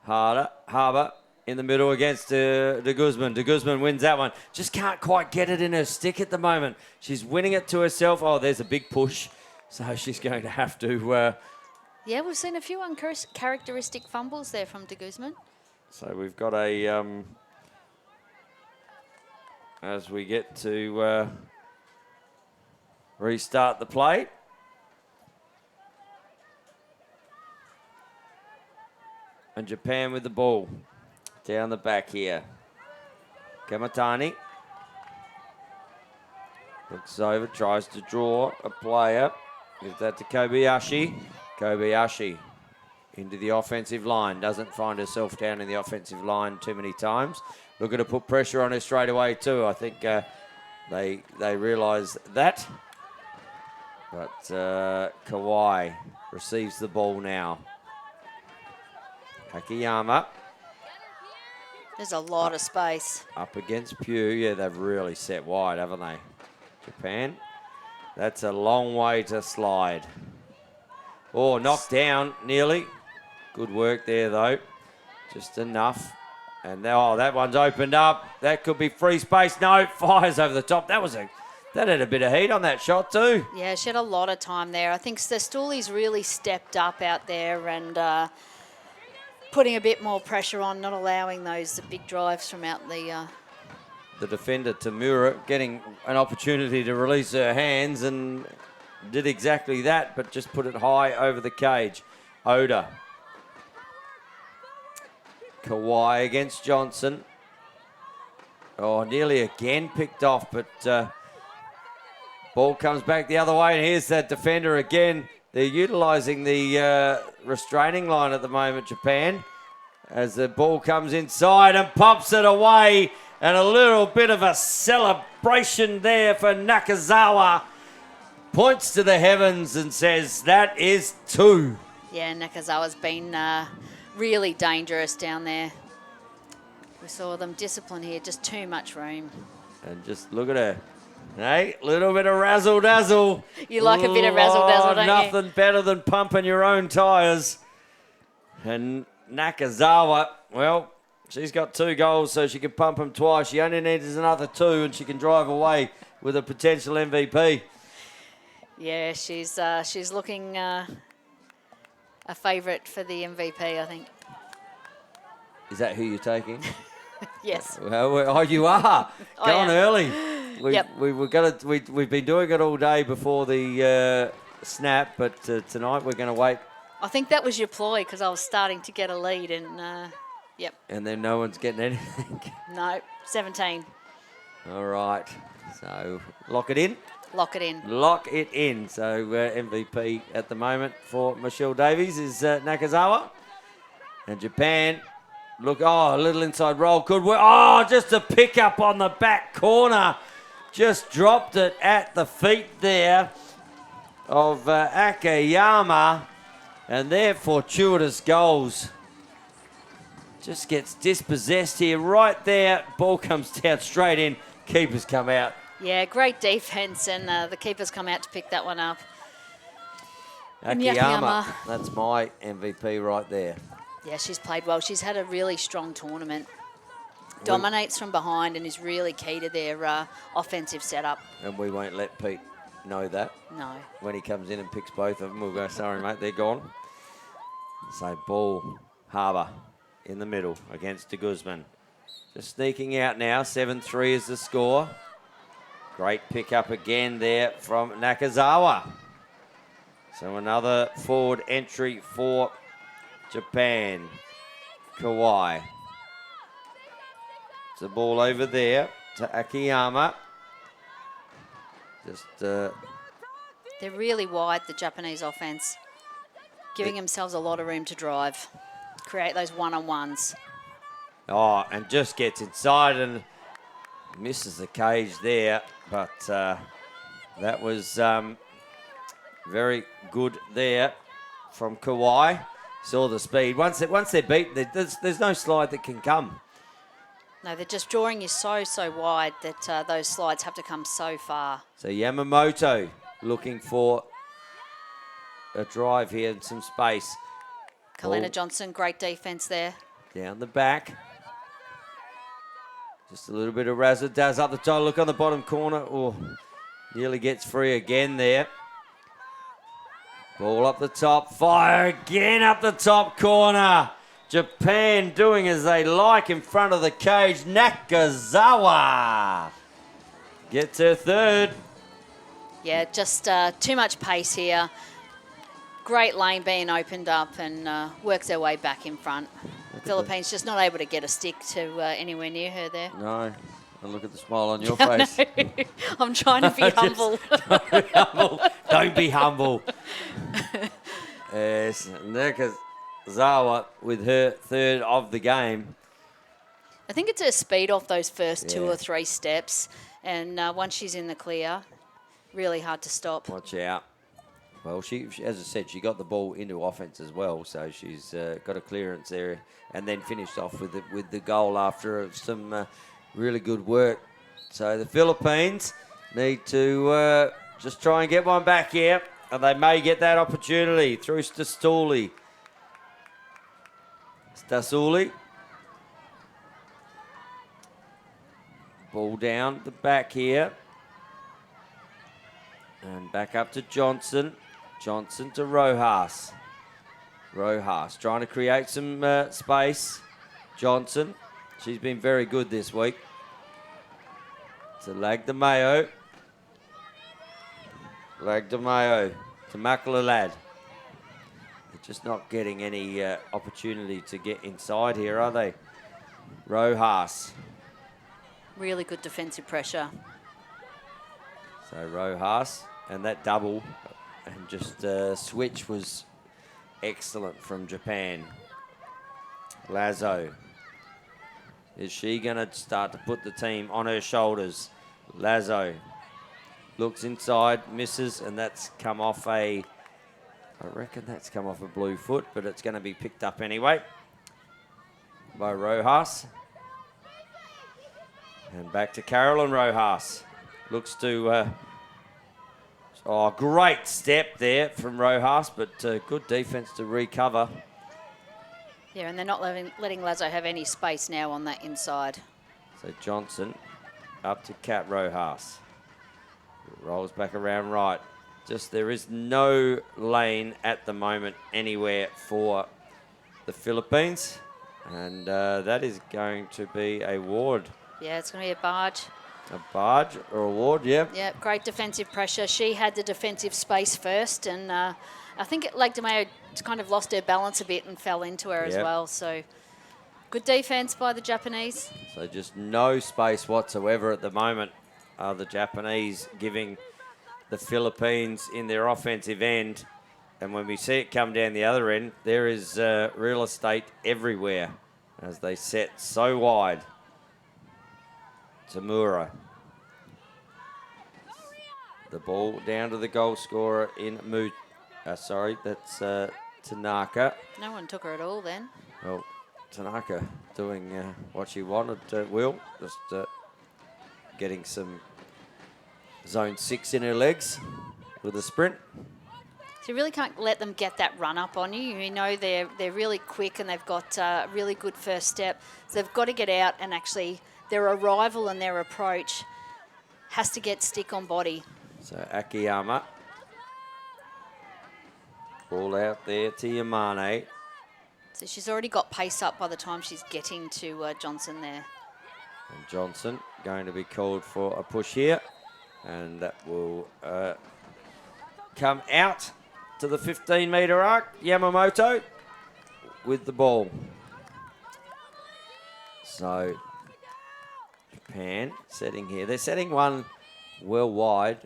Harbour in the middle against de Guzman. De Guzman wins that one. Just can't quite get it in her stick at the moment. She's winning it to herself. Oh, there's a big push. So she's going to have to... Yeah, we've seen a few uncharacteristic fumbles there from de Guzman. So we've got a... as we get to restart the play. And Japan with the ball. Down the back here. Kamatani. Looks over, tries to draw a player. Gives that to Kobayashi. Kobayashi into the offensive line. Doesn't find herself down in the offensive line too many times. Looking to put pressure on her straight away too. I think they realise that. But Kawhi receives the ball now. Akiyama. There's a lot of space. Up against Pew. Yeah, they've really set wide, haven't they? Japan. That's a long way to slide. Oh, knocked down nearly. Good work there, though. Just enough. And now, that one's opened up. That could be free space. No, fires over the top. That had a bit of heat on that shot too. Yeah, she had a lot of time there. I think Stooley's really stepped up out there and putting a bit more pressure on, not allowing those big drives from out the... The defender, Tamura, getting an opportunity to release her hands and did exactly that, but just put it high over the cage. Oda. Kawhi against Johnson. Oh, nearly again picked off, but ball comes back the other way, and here's that defender again. They're utilising the restraining line at the moment, Japan, as the ball comes inside and pops it away. And a little bit of a celebration there for Nakazawa. Points to the heavens and says, that is 2. Yeah, Nakazawa's been really dangerous down there. We saw them discipline here, just too much room. And just look at her. Hey, little bit of razzle-dazzle. You like a bit of razzle-dazzle, don't you? Nothing better than pumping your own tyres. And Nakazawa, well, she's got 2 goals, so she can pump them twice. She only needs another 2, and she can drive away with a potential MVP. Yeah, she's looking a favourite for the MVP, I think. Is that who you're taking? Yes. Well, you are. Going early. Yep. We've been doing it all day before the snap, but tonight we're going to wait. I think that was your ploy because I was starting to get a lead and, yep. And then no one's getting anything. No, 17. All right. So lock it in. Lock it in. Lock it in. So MVP at the moment for Michelle Davies is Nakazawa. And Japan, look, a little inside roll. Could work. Oh, just a pick up on the back corner. Just dropped it at the feet there of Akiyama. And their fortuitous goals. Just gets dispossessed here. Right there. Ball comes down straight in. Keepers come out. Yeah, great defence, and the keepers come out to pick that one up. Akiyama, that's my MVP right there. Yeah, she's played well. She's had a really strong tournament. Dominates from behind and is really key to their offensive setup. And we won't let Pete know that. No. When he comes in and picks both of them, we'll go, sorry, mate, they're gone. So ball, Harbour in the middle against de Guzman. Just sneaking out now. 7-3 is the score. Great pick up again there from Nakazawa. So another forward entry for Japan. Kawhi. It's the ball over there to Akiyama. Just They're really wide, the Japanese offense, giving themselves a lot of room to drive, create those one-on-ones. oh, and just gets inside and misses the cage there, but that was very good there from Kawhi. Saw the speed. Once they're beat, there's no slide that can come. No, they're just drawing you so wide that those slides have to come so far. So Yamamoto looking for a drive here and some space. Kalena Ball Johnson, great defense there. down the back. Just a little bit of razzle-dazz up the top. Look on the bottom corner. Oh, nearly gets free again there. Ball up the top. Fire again up the top corner. Japan doing as they like in front of the cage. Nakazawa gets her third. Yeah, just too much pace here. Great lane being opened up and works their way back in front. Philippines just not able to get a stick to anywhere near her there. No. And look at the smile on your face. I'm trying to be humble. Don't be humble. Yes, Nakazawa with her third of the game. I think it's her speed off those first 2 Yeah. or 3 steps. And once she's in the clear, really hard to stop. Watch out. Well, she, as I said, she got the ball into offense as well, so she's got a clearance there, and then finished off with the goal after some really good work. So the Philippines need to just try and get one back here, and they may get that opportunity through Stasuli. Ball down the back here. And back up to Johnson. Johnson to Rojas. Rojas trying to create some space. Johnson, she's been very good this week. To Lagdamayo. Lagdamayo to Makalalad. They're just not getting any opportunity to get inside here, are they? Rojas. Really good defensive pressure. So Rojas, and that double and just switch was excellent from Japan. Lazo. Is she going to start to put the team on her shoulders? Lazo looks inside, misses, and that's come off I reckon that's come off a blue foot, but it's going to be picked up anyway by Rojas. And back to Carolyn Rojas. Looks to... oh, great step there from Rojas, but good defense to recover. Yeah, and they're not letting Lazo have any space now on that inside. So Johnson up to Kat Rojas. Rolls back around right. Just there is no lane at the moment anywhere for the Philippines. And that is going to be a ward. Yeah, it's going to be a barge. A barge or a ward, yeah. Yeah, great defensive pressure. She had the defensive space first, and I think Lagdamayo kind of lost her balance a bit and fell into her as well. So good defense by the Japanese. So just no space whatsoever at the moment. The Japanese giving the Philippines in their offensive end. And when we see it come down the other end, there is real estate everywhere as they set so wide. Tamura. The ball down to the goal scorer in that's Tanaka. No one took her at all then. Well, Tanaka doing what she wanted, Will. Just getting some zone 6 in her legs with a sprint. So you really can't let them get that run up on you. You know they're really quick and they've got a really good first step. So they've got to get out and actually their arrival and their approach has to get stick on body. So Akiyama. Ball out there to Yamane. So she's already got pace up by the time she's getting to Johnson there. And Johnson going to be called for a push here. And that will come out to the 15-metre arc. Yamamoto with the ball. So Japan setting here. They're setting one well wide.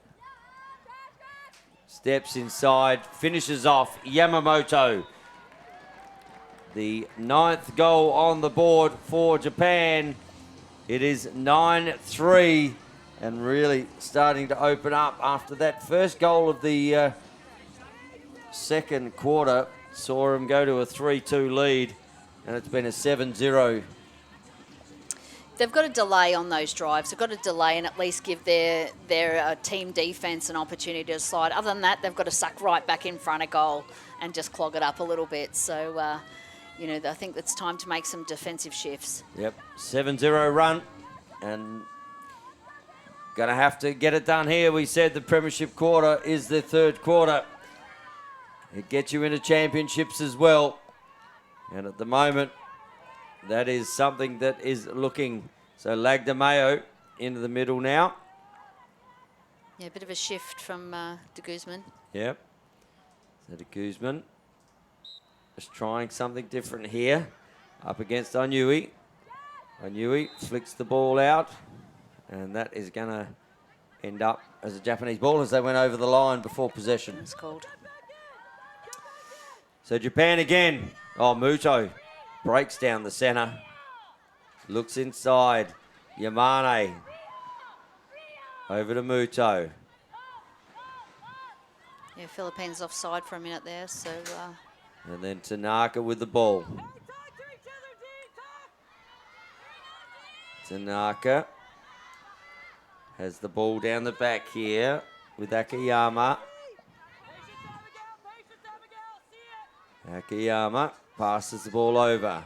Steps inside, finishes off Yamamoto. The 9th goal on the board for Japan. It is 9-3 and really starting to open up after that first goal of the second quarter. Saw them go to a 3-2 lead, and it's been a 7-0. They've got to delay on those drives. They've got to delay and at least give their team defence an opportunity to slide. Other than that, they've got to suck right back in front of goal and just clog it up a little bit. So, you know, I think it's time to make some defensive shifts. Yep, 7-0 run, and going to have to get it done here. We said the premiership quarter is the third quarter. It gets you into championships as well. And at the moment, that is something that is looking. So Lagdameo into the middle now. Yeah, a bit of a shift from de Guzman. Yep. So de Guzman just trying something different here. Up against Onui. Onui flicks the ball out. And that is going to end up as a Japanese ball as they went over the line before possession. It's called. So Japan again. Oh, Muto breaks down the centre. Looks inside. Yamane. Over to Muto. Yeah, Philippines offside for a minute there, so... And then Tanaka with the ball. Tanaka has the ball down the back here with Akiyama. Akiyama passes the ball over.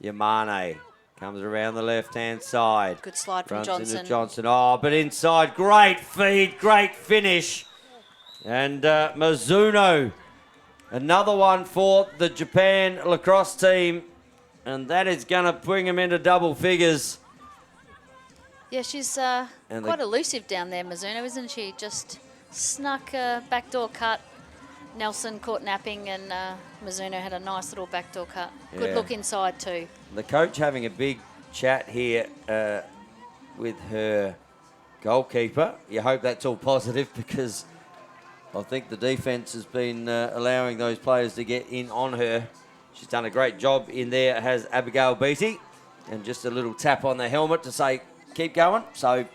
Yamane comes around the left-hand side. Good slide from Runs Johnson. into Johnson. Oh, but inside, great feed, great finish. And Mizuno, another one for the Japan lacrosse team. And that is going to bring him into double figures. Yeah, she's quite elusive down there, Mizuno, isn't she? Just snuck a backdoor cut. Nelson caught napping, and Mizuno had a nice little backdoor cut. Good Yeah. look inside too. The coach having a big chat here with her goalkeeper. You hope that's all positive, because I think the defence has been allowing those players to get in on her. She's done a great job in there, has Abigail Beattie, and just a little tap on the helmet to say, keep going. So,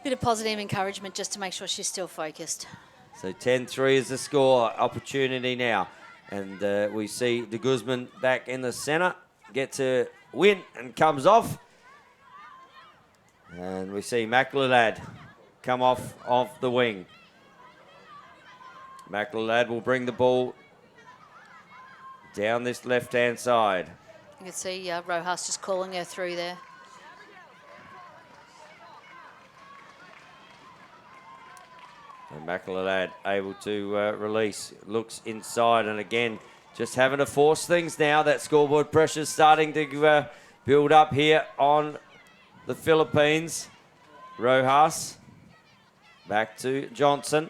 Bit of positive encouragement just to make sure she's still focused. so 10-3 is the score. Opportunity now. And we see de Guzman back in the centre. Gets a win and comes off. And we see McLeod come off the wing. McLeod will bring the ball down this left-hand side. You can see Rojas just calling her through there. And McLeod able to release. Looks inside, and again, just having to force things now. That scoreboard pressure is starting to build up here on the Philippines. Rojas. Back to Johnson.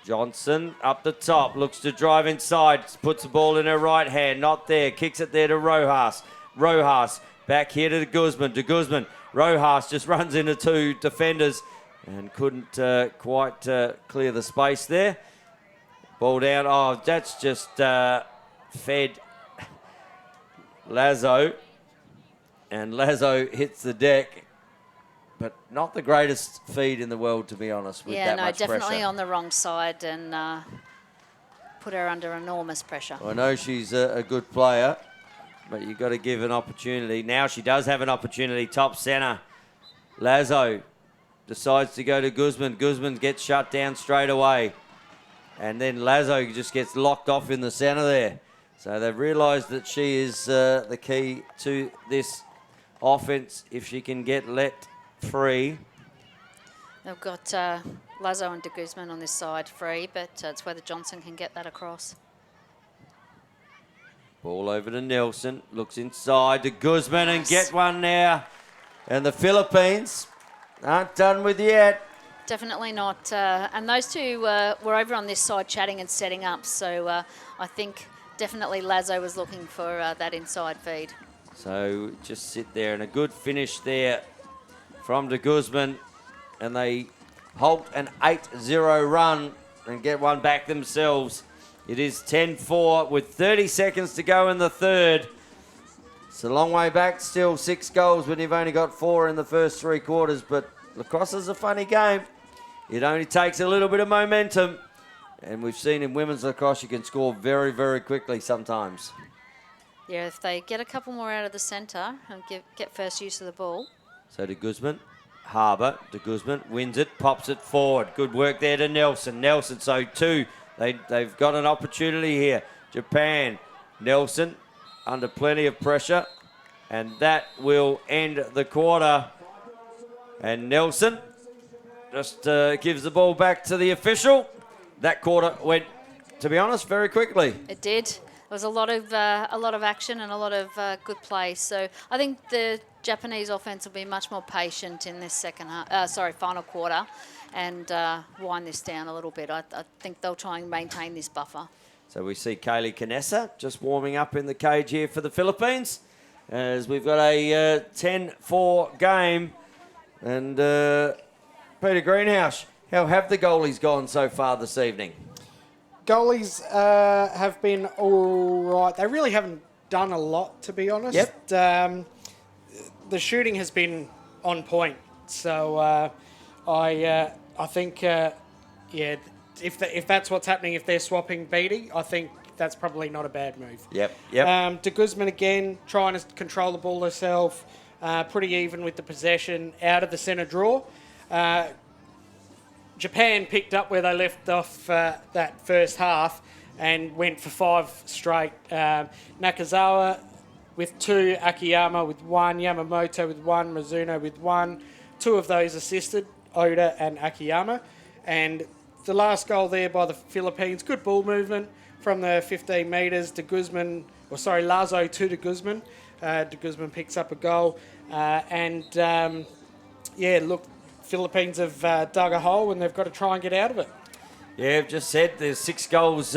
Johnson up the top. Looks to drive inside. Puts the ball in her right hand. Not there. Kicks it there to Rojas. Rojas back here to de Guzman. De Guzman. Rojas just runs into two defenders and couldn't quite clear the space there. Ball down. Oh, that's just fed Lazo. And Lazo hits the deck. But not the greatest feed in the world, to be honest, with that much pressure. Yeah, no, definitely on the wrong side and put her under enormous pressure. I know she's a good player, but you've got to give an opportunity. Now she does have an opportunity. Top centre. Lazo decides to go to Guzman. Guzman gets shut down straight away. And then Lazo just gets locked off in the centre there. So they've realised that she is the key to this offence if she can get let free. They've got Lazo and de Guzman on this side free, but it's whether Johnson can get that across. Ball over to Nelson. Looks inside to Guzman and get one now. And the Philippines aren't done with yet. Definitely not. And those two were over on this side chatting and setting up. So I think definitely Lazo was looking for that inside feed. So just sit there, and a good finish there from de Guzman, and they halt an 8-0 run and get one back themselves. It is 10-4 with 30 seconds to go in the third. It's a long way back, still 6 goals when you've only got 4 in the first 3 quarters, but lacrosse is a funny game. It only takes a little bit of momentum, and we've seen in women's lacrosse you can score very, very quickly sometimes. Yeah, if they get a couple more out of the centre and get first use of the ball. So de Guzman, Harbour, de Guzman wins it, pops it forward. Good work there to Nelson. Nelson, so 2. They've got an opportunity here. Japan, Nelson under plenty of pressure, and that will end the quarter. And Nelson just gives the ball back to the official. That quarter went, to be honest, very quickly. It did. There was a lot of action and a lot of good play. So I think the Japanese offense will be much more patient in this final quarter, and wind this down a little bit. I think they'll try and maintain this buffer. So we see Kaylee Canessa just warming up in the cage here for the Philippines, as we've got a 10-4 game. And Peter Greenhouse, how have the goalies gone so far this evening? Goalies have been all right. They really haven't done a lot, to be honest. Yep. The shooting has been on point. So I think, if that's what's happening, if they're swapping Beattie, I think that's probably not a bad move. Yep. De Guzman again, trying to control the ball herself, pretty even with the possession, out of the centre draw. Japan picked up where they left off that first half and went for 5 straight. Nakazawa with 2, Akiyama with 1, Yamamoto with 1, Mizuno with 1. 2 of those assisted, Oda and Akiyama. And the last goal there by the Philippines, good ball movement from the 15 metres. Lazo to de Guzman. De Guzman picks up a goal. Philippines have dug a hole and they've got to try and get out of it. Yeah, I've just said there's 6 goals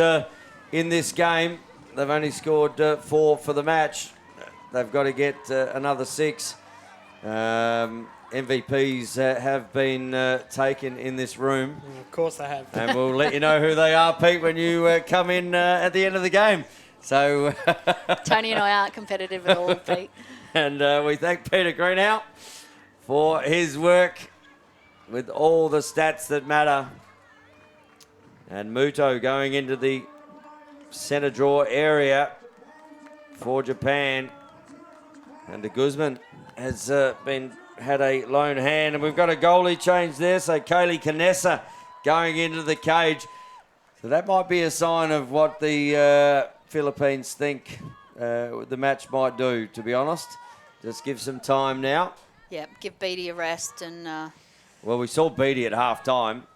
in this game. They've only scored 4 for the match. They've got to get another 6. MVPs have been taken in this room. Of course they have. And we'll let you know who they are, Pete, when you come in at the end of the game. So Tony and I aren't competitive at all, Pete. And we thank Peter Greenhout for his work with all the stats that matter. And Muto going into the centre draw area for Japan. And de Guzman has had a lone hand. And we've got a goalie change there. So Kaylee Canessa going into the cage. So that might be a sign of what the Philippines think the match might do, to be honest. Just give some time now. Yeah, give Beattie a rest and... Well, we saw Beattie at half-time,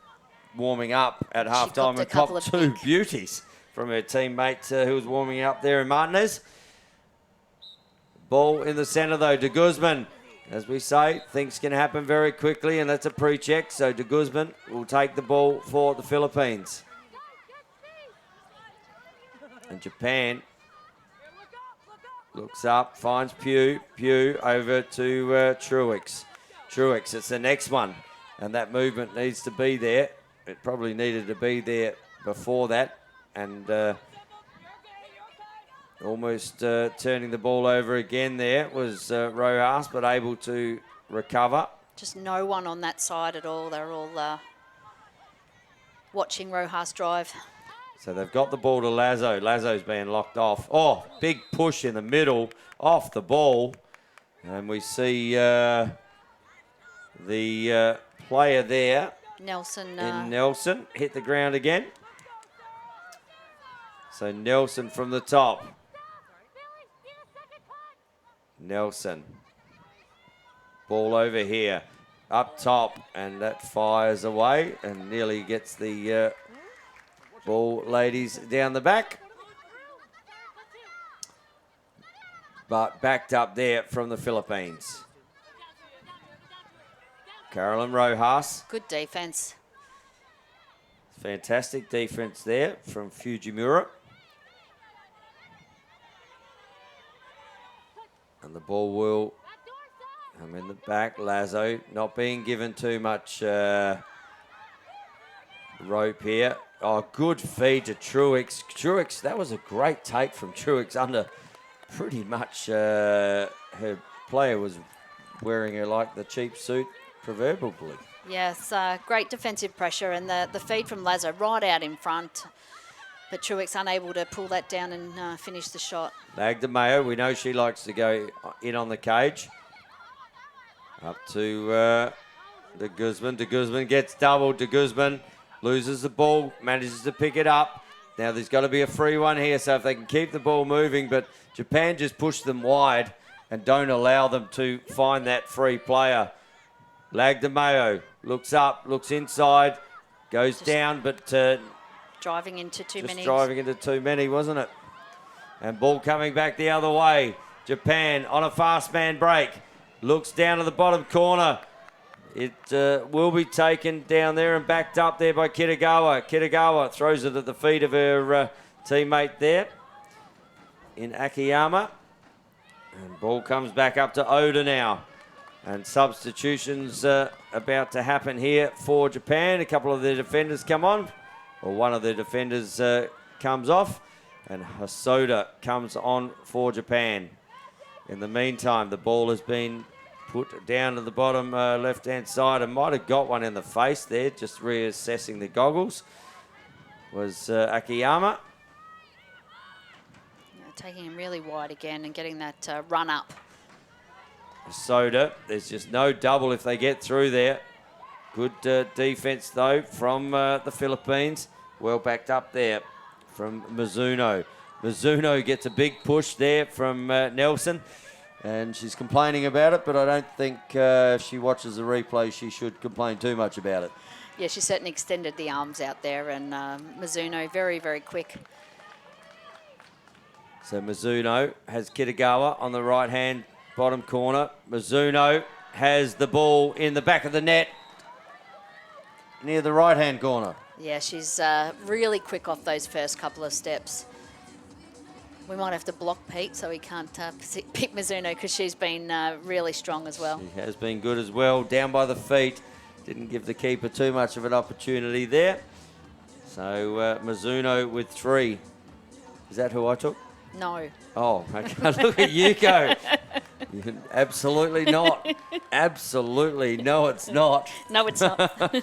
warming up at half-time, and copped 2 beauties from her teammate who was warming up there in Martinez. Ball in the centre, though. De Guzman, as we say, things can happen very quickly, and that's a pre-check. So de Guzman will take the ball for the Philippines. And Japan looks up, finds Pugh. Pugh over to Truex. Truex, it's the next one. And that movement needs to be there. It probably needed to be there before that. And almost turning the ball over again there was Rojas, but able to recover. Just no one on that side at all. They're all watching Rojas drive. So they've got the ball to Lazo. Lazo's being locked off. Oh, big push in the middle, off the ball. And we see the player there. Nelson. Nelson hit the ground again. So Nelson from the top. Nelson. Ball over here. Up top. And that fires away and nearly gets the ball ladies down the back. But backed up there from the Philippines. Carolyn Rojas. Good defense. Fantastic defense there from Fujimura. And the ball will come in the back. Lazo not being given too much rope here. Oh, good feed to Truex. Truex, that was a great take from Truex under pretty much her player was wearing her like the cheap suit proverbially. Yes, great defensive pressure, and the feed from Lazo right out in front. But Truex unable to pull that down and finish the shot. Mayo, we know she likes to go in on the cage. Up to De Guzman. De Guzman gets doubled. De Guzman loses the ball, manages to pick it up. Now there's got to be a free one here, so if they can keep the ball moving, but Japan just push them wide and don't allow them to find that free player. Mayo looks up, looks inside, goes down, but driving into too many. Driving into too many, wasn't it? And ball coming back the other way. Japan on a fast man break. Looks down to the bottom corner. It will be taken down there and backed up there by Kitagawa. Kitagawa throws it at the feet of her teammate there in Akiyama. And ball comes back up to Oda now. And substitutions about to happen here for Japan. A couple of their defenders come on. Or one of their defenders comes off. And Hosoda comes on for Japan. In the meantime, the ball has been put down to the bottom left-hand side and might have got one in the face there, just reassessing the goggles, was Akiyama. Taking him really wide again and getting that run up. Soda, there's just no double if they get through there. Good defense, though, from the Philippines. Well backed up there from Mizuno. Mizuno gets a big push there from Nelson. And she's complaining about it, but I don't think if she watches the replay, she should complain too much about it. Yeah, she certainly extended the arms out there, and Mizuno very, very quick. So Mizuno has Kitagawa on the right-hand bottom corner. Mizuno has the ball in the back of the net near the right-hand corner. Yeah, she's really quick off those first couple of steps. We might have to block Pete so he can't pick Mizuno because she's been really strong as well. She has been good as well. Down by the feet. Didn't give the keeper too much of an opportunity there. So Mizuno with 3. Is that who I took? No. Oh, okay. Look at you go. Absolutely not. Absolutely. No, it's not. No, it's not.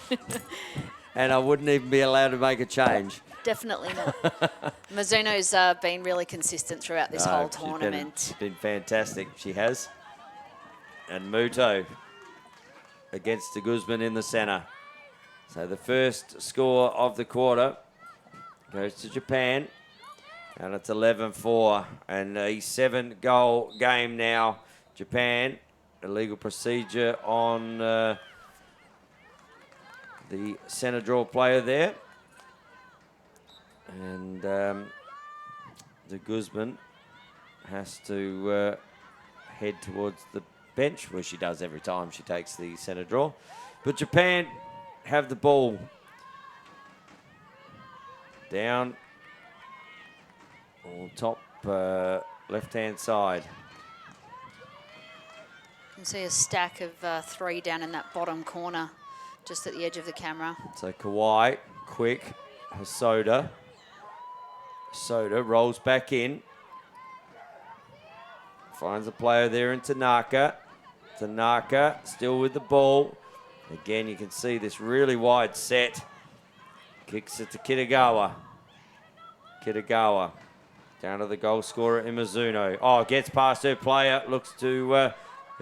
And I wouldn't even be allowed to make a change. Definitely not. Mizuno's been really consistent throughout this whole tournament. She's been fantastic. She has. And Muto against De Guzman in the centre. So the first score of the quarter goes to Japan. And it's 11-4. And a 7-goal game now. Japan, illegal procedure on the centre draw player there. And De Guzman has to head towards the bench, where she does every time she takes the centre draw. But Japan have the ball. Down on top left-hand side. You can see a stack of 3 down in that bottom corner, just at the edge of the camera. So Kawhi, quick, Hosoda. Soda rolls back in. Finds a player there in Tanaka. Tanaka still with the ball. Again, you can see this really wide set. Kicks it to Kitagawa. Kitagawa down to the goal scorer in Mizuno. Oh, gets past her player. Looks to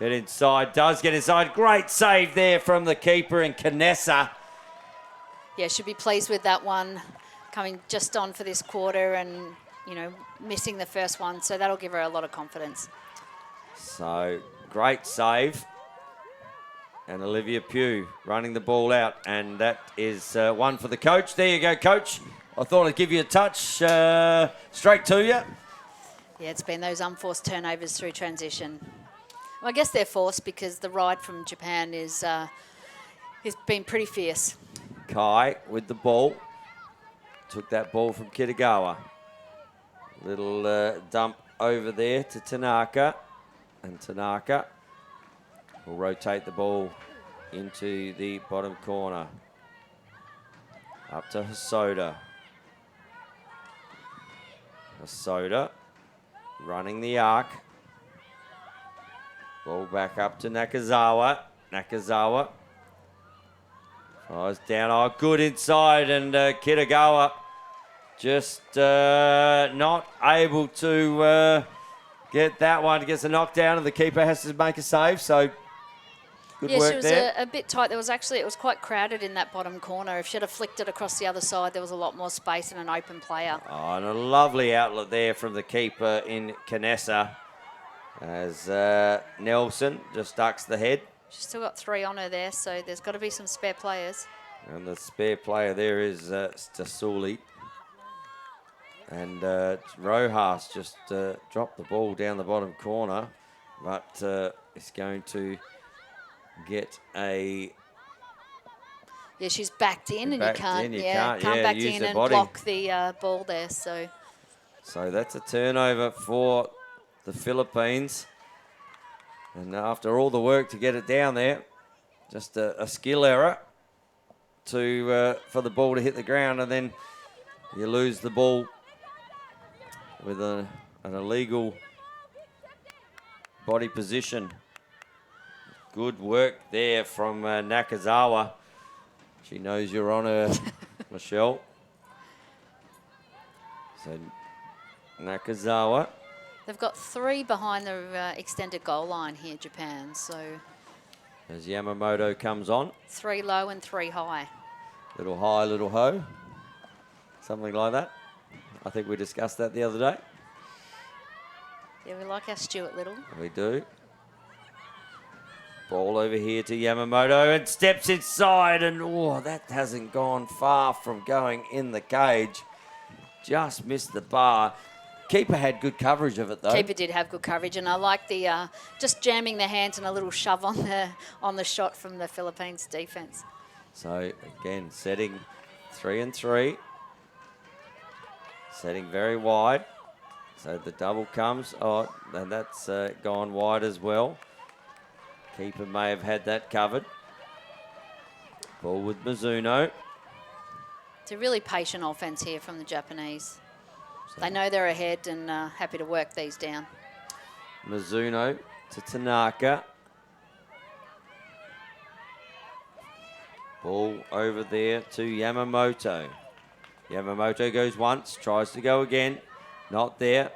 get inside. Does get inside. Great save there from the keeper in Kanessa. Yeah, should be pleased with that one. Coming just on for this quarter and, you know, missing the first one. So that'll give her a lot of confidence. So, great save. And Olivia Pugh running the ball out. And that is one for the coach. There you go, coach. I thought I'd give you a touch straight to you. Yeah, it's been those unforced turnovers through transition. Well, I guess they're forced because the ride from Japan is been pretty fierce. Kai with the ball. Took that ball from Kitagawa. Little dump over there to Tanaka. And Tanaka will rotate the ball into the bottom corner. Up to Hosoda. Hosoda running the arc. Ball back up to Nakazawa. Nakazawa fires down. Oh, good inside, and Kitagawa just not able to get that one. Gets a knockdown, and the keeper has to make a save. So good yeah, work she was there. a bit tight. It was quite crowded in that bottom corner. If she'd have flicked it across the other side, there was a lot more space and an open player. Oh, and a lovely outlet there from the keeper in Canessa as Nelson just ducks the head. She's still got 3 on her there, so there's got to be some spare players. And the spare player there is Stasuli. And Rojas just dropped the ball down the bottom corner, but is going to get a... Yeah, she's backed in, and Backed you can't, in, you can't can't, back use in the and body. block the ball there. So So that's a turnover for the Philippines. And after all the work to get it down there, just a skill error for the ball to hit the ground, and then you lose the ball with an illegal body position. Good work there from Nakazawa. She knows you're on her, Michelle. So Nakazawa. they've got 3 behind the extended goal line here, Japan. So As Yamamoto comes on. 3 low and 3 high. Little high, little ho. Something like that. I think we discussed that the other day. Yeah, we like our Stuart Little. We do. Ball over here to Yamamoto and steps inside, and oh, that hasn't gone far from going in the cage. Just missed the bar. Keeper had good coverage of it though. Keeper did have good coverage, and I like the just jamming the hands and a little shove on the shot from the Philippines defence. So again, setting 3 and 3. Setting very wide. So the double comes. Oh, and that's gone wide as well. Keeper may have had that covered. Ball with Mizuno. It's a really patient offence here from the Japanese. They know they're ahead and happy to work these down. Mizuno to Tanaka. Ball over there to Yamamoto. Yamamoto goes once, tries to go again. Not there.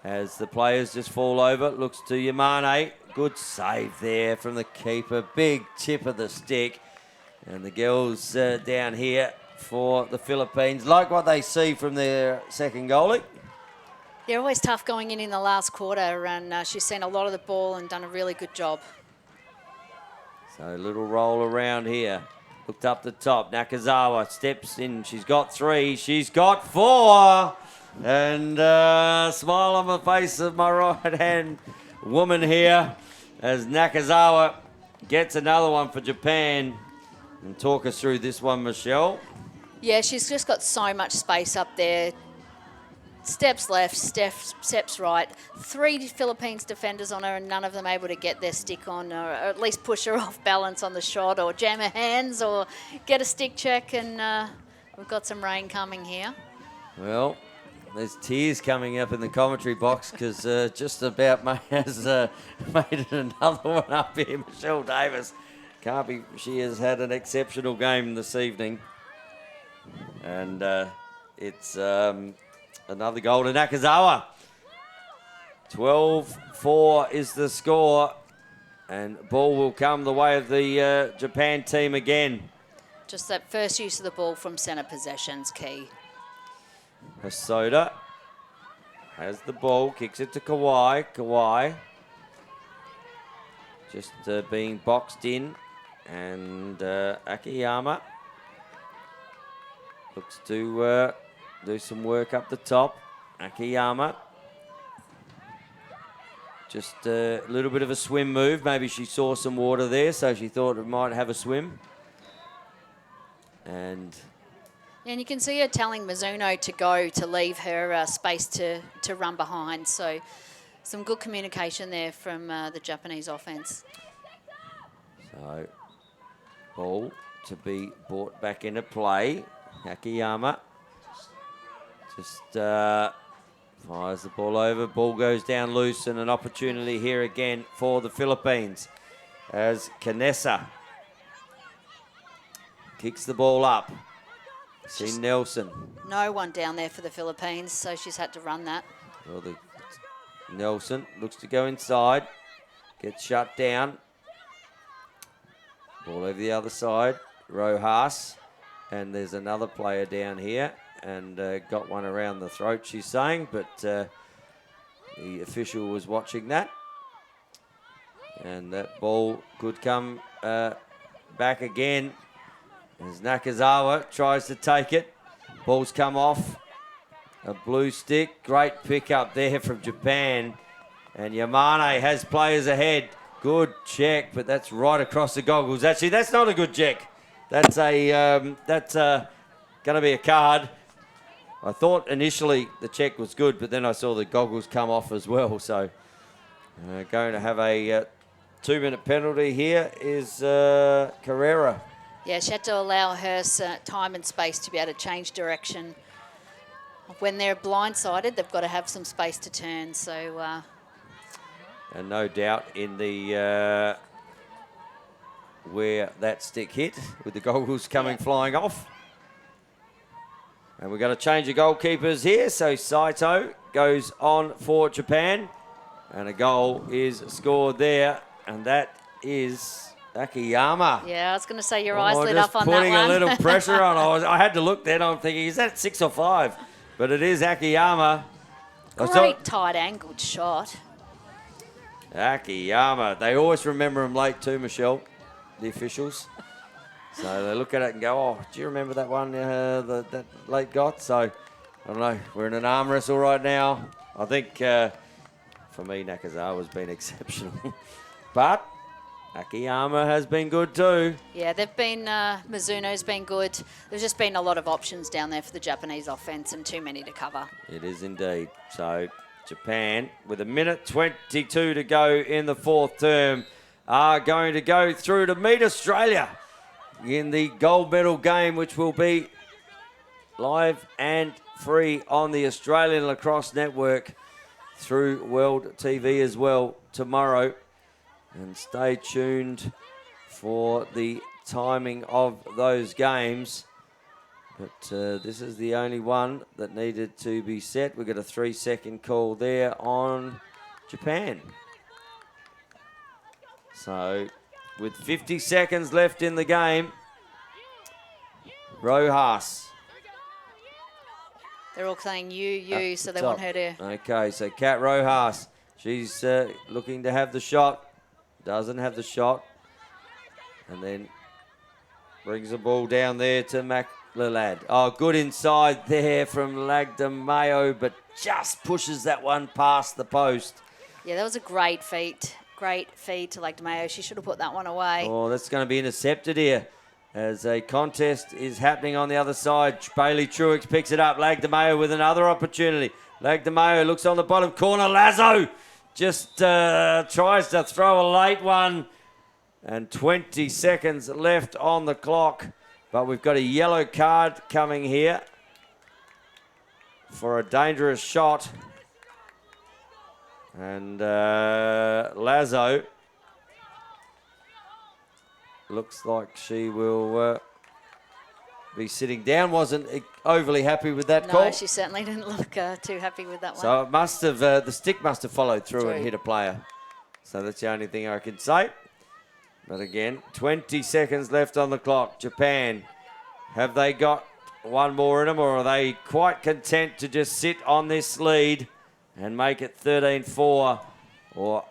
As the players just fall over, looks to Yamane. Good save there from the keeper. Big tip of the stick. And the girls down here for the Philippines like what they see from their second goalie. They're always tough going in the last quarter, and she's seen a lot of the ball and done a really good job. So a little roll around here. Looked up the top. Nakazawa steps in. She's got 3. She's got 4. And smile on the face of my right-hand woman here as Nakazawa gets another one for Japan. And talk us through this one, Michelle. Yeah, she's just got so much space up there. Steps left, steps right. 3 Philippines defenders on her, and none of them able to get their stick on, or at least push her off balance on the shot, or jam her hands, or get a stick check. And we've got some rain coming here. Well, there's tears coming up in the commentary box because just about has made it another one up here. Michelle Davis. Can't be. She has had an exceptional game this evening. And it's another goal to Nakazawa. 12-4 is the score. And ball will come the way of the Japan team again. Just that first use of the ball from centre possession's key. Hosoda has the ball, kicks it to Kawhi. Kawhi just being boxed in. And Akiyama looks to do some work up the top. Akiyama. Just a little bit of a swim move. Maybe she saw some water there, so she thought it might have a swim. And you can see her telling Mizuno to go, to leave her space to run behind. So some good communication there from the Japanese offense. So, ball to be brought back into play. Akiyama just fires the ball over. Ball goes down loose, and an opportunity here again for the Philippines as Canessa kicks the ball up. See Nelson. No one down there for the Philippines, so she's had to run that. Well, Nelson looks to go inside, gets shut down. Ball over the other side, Rojas, and there's another player down here, and got one around the throat, she's saying, but the official was watching that. And that ball could come back again as Nakazawa tries to take it. Ball's come off. A blue stick. Great pickup there from Japan. And Yamane has players ahead. Good check, but that's right across the goggles. Actually, that's not a good check. That's going to be a card. I thought initially the check was good, but then I saw the goggles come off as well. So going to have a 2-minute penalty here is Carrera. Yeah, she had to allow her time and space to be able to change direction. When they're blindsided, they've got to have some space to turn. So, and no doubt in the where that stick hit, with the goggles coming flying off. And we're going to change the goalkeepers here. So Saito goes on for Japan, and a goal is scored there, and that is Akiyama. yeah, I was going to say your eyes lit just up on that one. putting a little pressure on. I had to look then. I'm thinking, is that 6 or 5? But it is Akiyama. Great tight-angled shot. Akiyama. They always remember him late too, Michelle, the officials. So they look at it and go, oh, do you remember that one that late got? So, I don't know. We're in an arm wrestle right now. I think, for me, Nakazawa's been exceptional. But Akiyama has been good too. Yeah, they've been, Mizuno's been good. There's just been a lot of options down there for the Japanese offense and too many to cover. It is indeed. So Japan, with 1:22 to go in the fourth term, are going to go through to meet Australia in the gold medal game, which will be live and free on the Australian Lacrosse Network through World TV as well tomorrow. And stay tuned for the timing of those games. But this is the only one that needed to be set. We got a 3-second call there on Japan. So with 50 seconds left in the game, Rojas. They're all saying you, so they top. want her to... Okay, so Kat Rojas, she's looking to have the shot. Doesn't have the shot. And then brings the ball down there to McLelad. Oh, good inside there from Lagdamayo, but just pushes that one past the post. Yeah, that was a great feat. Great feed to Lagdamayo. She should have put that one away. Oh, that's going to be intercepted here as a contest is happening on the other side. Bailey Truex picks it up. Lagdamayo with another opportunity. Lagdamayo looks on the bottom corner. Lazo just tries to throw a late one. And 20 seconds left on the clock. But we've got a yellow card coming here for a dangerous shot. And Lazo looks like she will be sitting down. Wasn't overly happy with that call. No, she certainly didn't look too happy with that one. So it must have, the stick must have followed through True. and hit a player. So that's the only thing I can say. But again, 20 seconds left on the clock. Japan, have they got one more in them, or are they quite content to just sit on this lead and make it 13-4? Or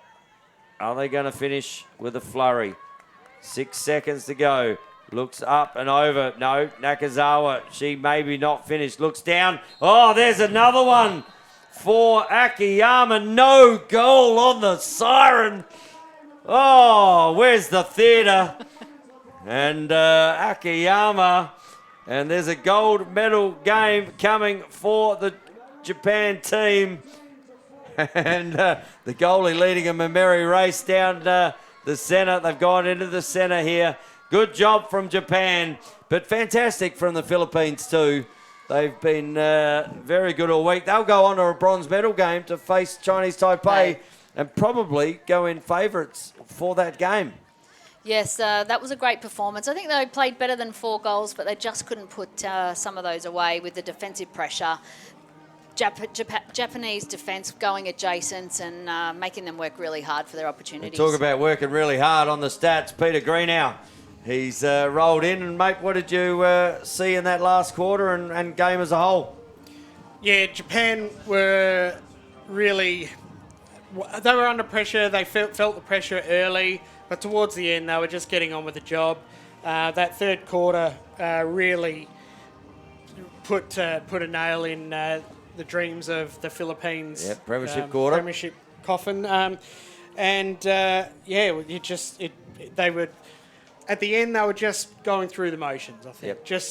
are they going to finish with a flurry? 6 seconds to go. Looks up and over. No, Nakazawa, she maybe not finished. Looks down. Oh, there's another one for Akiyama. No goal on the siren. Oh, where's the theatre? And Akiyama. And there's a gold medal game coming for the Japan team. And the goalie leading them a merry race down the centre. They've gone into the centre here. Good job from Japan, but fantastic from the Philippines too. They've been very good all week. They'll go on to a bronze medal game to face Chinese Taipei and probably go in favourites for that game. Yes, that was a great performance. I think they played better than 4 goals, but they just couldn't put some of those away with the defensive pressure. Japanese defence going adjacent and making them work really hard for their opportunities. Talk about working really hard on the stats. Peter Greenow, he's rolled in. And, mate, what did you see in that last quarter and game as a whole? Yeah, Japan were really... They were under pressure. They felt the pressure early, but towards the end, they were just getting on with the job. That third quarter really put a nail in the dreams of the Philippines. Yep, premiership quarter. Premiership coffin. They were... At the end, they were just going through the motions, I think. Yep.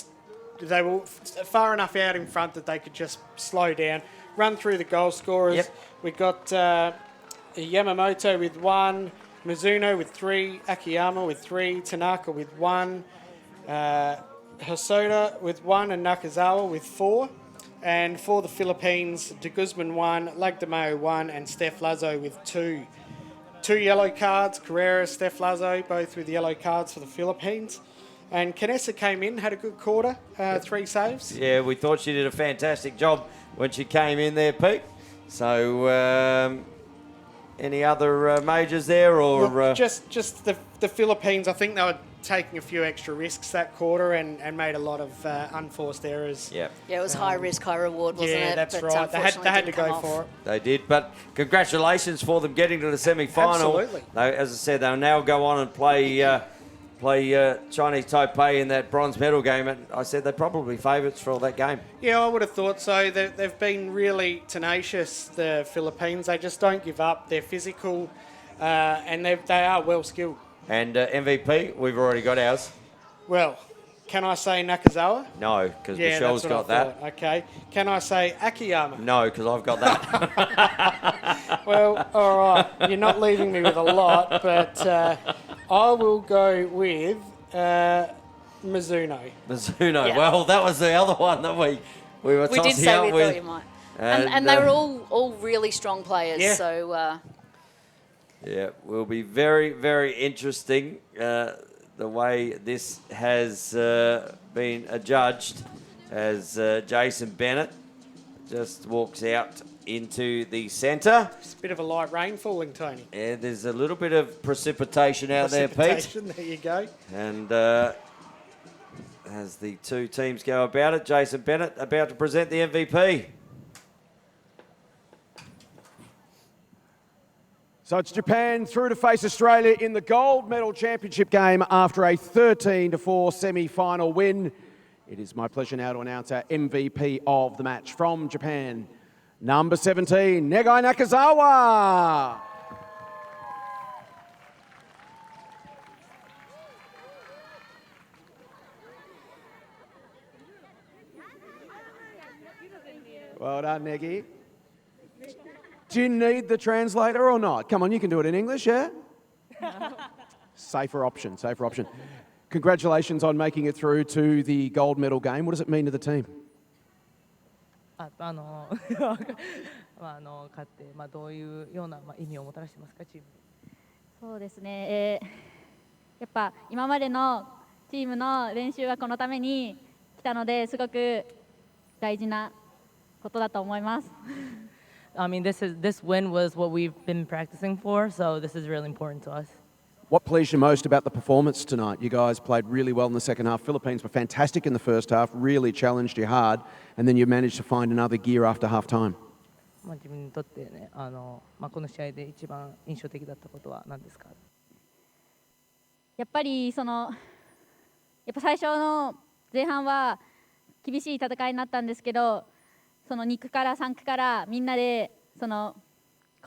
They were far enough out in front that they could just slow down, run through the goal scorers. Yep. We got Yamamoto with 1, Mizuno with 3, Akiyama with 3, Tanaka with 1, Hosoda with 1, and Nakazawa with 4. And for the Philippines, De Guzman 1, Lagdameo 1, and Steph Lazo with 2. 2 yellow cards, Carrera, Steph Lazo, both with yellow cards for the Philippines. And Canessa came in, had a good quarter, 3 saves. Yeah, we thought she did a fantastic job when she came in there, Pete. So, any other majors there? Or Look, just the Philippines, I think they were taking a few extra risks that quarter and made a lot of unforced errors. Yeah. Yeah, it was high risk, high reward, wasn't it? Yeah, that's But right. They had to unfortunately go didn't come for off. it. They did, but congratulations for them getting to the semi-final. Absolutely. As I said, they'll now go on and play Chinese Taipei in that bronze medal game. And I said they're probably favourites for all that game. Yeah, I would have thought so. They've been really tenacious, the Philippines. They just don't give up. They're physical, and they are well skilled. And MVP, we've already got ours. Well, can I say Nakazawa? No, because Yeah, Michelle's that's what got I that. thought. Okay. Can I say Akiyama? No, because I've got that. Well, all right. You're not leaving me with a lot, but I will go with Mizuno. Mizuno. Yeah. Well, that was the other one that we were We did tossing say up we with. thought you might. And they were all really strong players, Yeah. so... Yeah, will be very, very interesting the way this has been adjudged as Jason Bennett just walks out into the centre. It's a bit of a light rain falling, Tony. Yeah, there's a little bit of precipitation out there, Pete. Precipitation, there you go. And as the two teams go about it, Jason Bennett about to present the MVP. So it's Japan through to face Australia in the gold medal championship game after a 13-4 semi-final win. It is my pleasure now to announce our MVP of the match from Japan. Number 17, Negai Nakazawa. Well done, Negi. Do you need the translator or not? Come on, you can do it in English, yeah? Safer option, safer option. Congratulations on making it through to the gold medal game. What does it mean to the team? 勝ってどういうような意味をもたらしてますかチームに。そうですね、やっぱ今までのチームの練習はこのために来たのですごく大事なことだと思います。I mean, this win was what we've been practicing for, so this is really important to us. What pleased you most about the performance tonight? You guys played really well in the second half. Philippines were fantastic in the first half, really challenged you hard, and then you managed to find another gear after half time. 自分にとってね、この試合で一番印象的だったことは何ですか？やっぱり最初の前半は厳しい戦いになったんですけど、その2区から3区からみんなでコ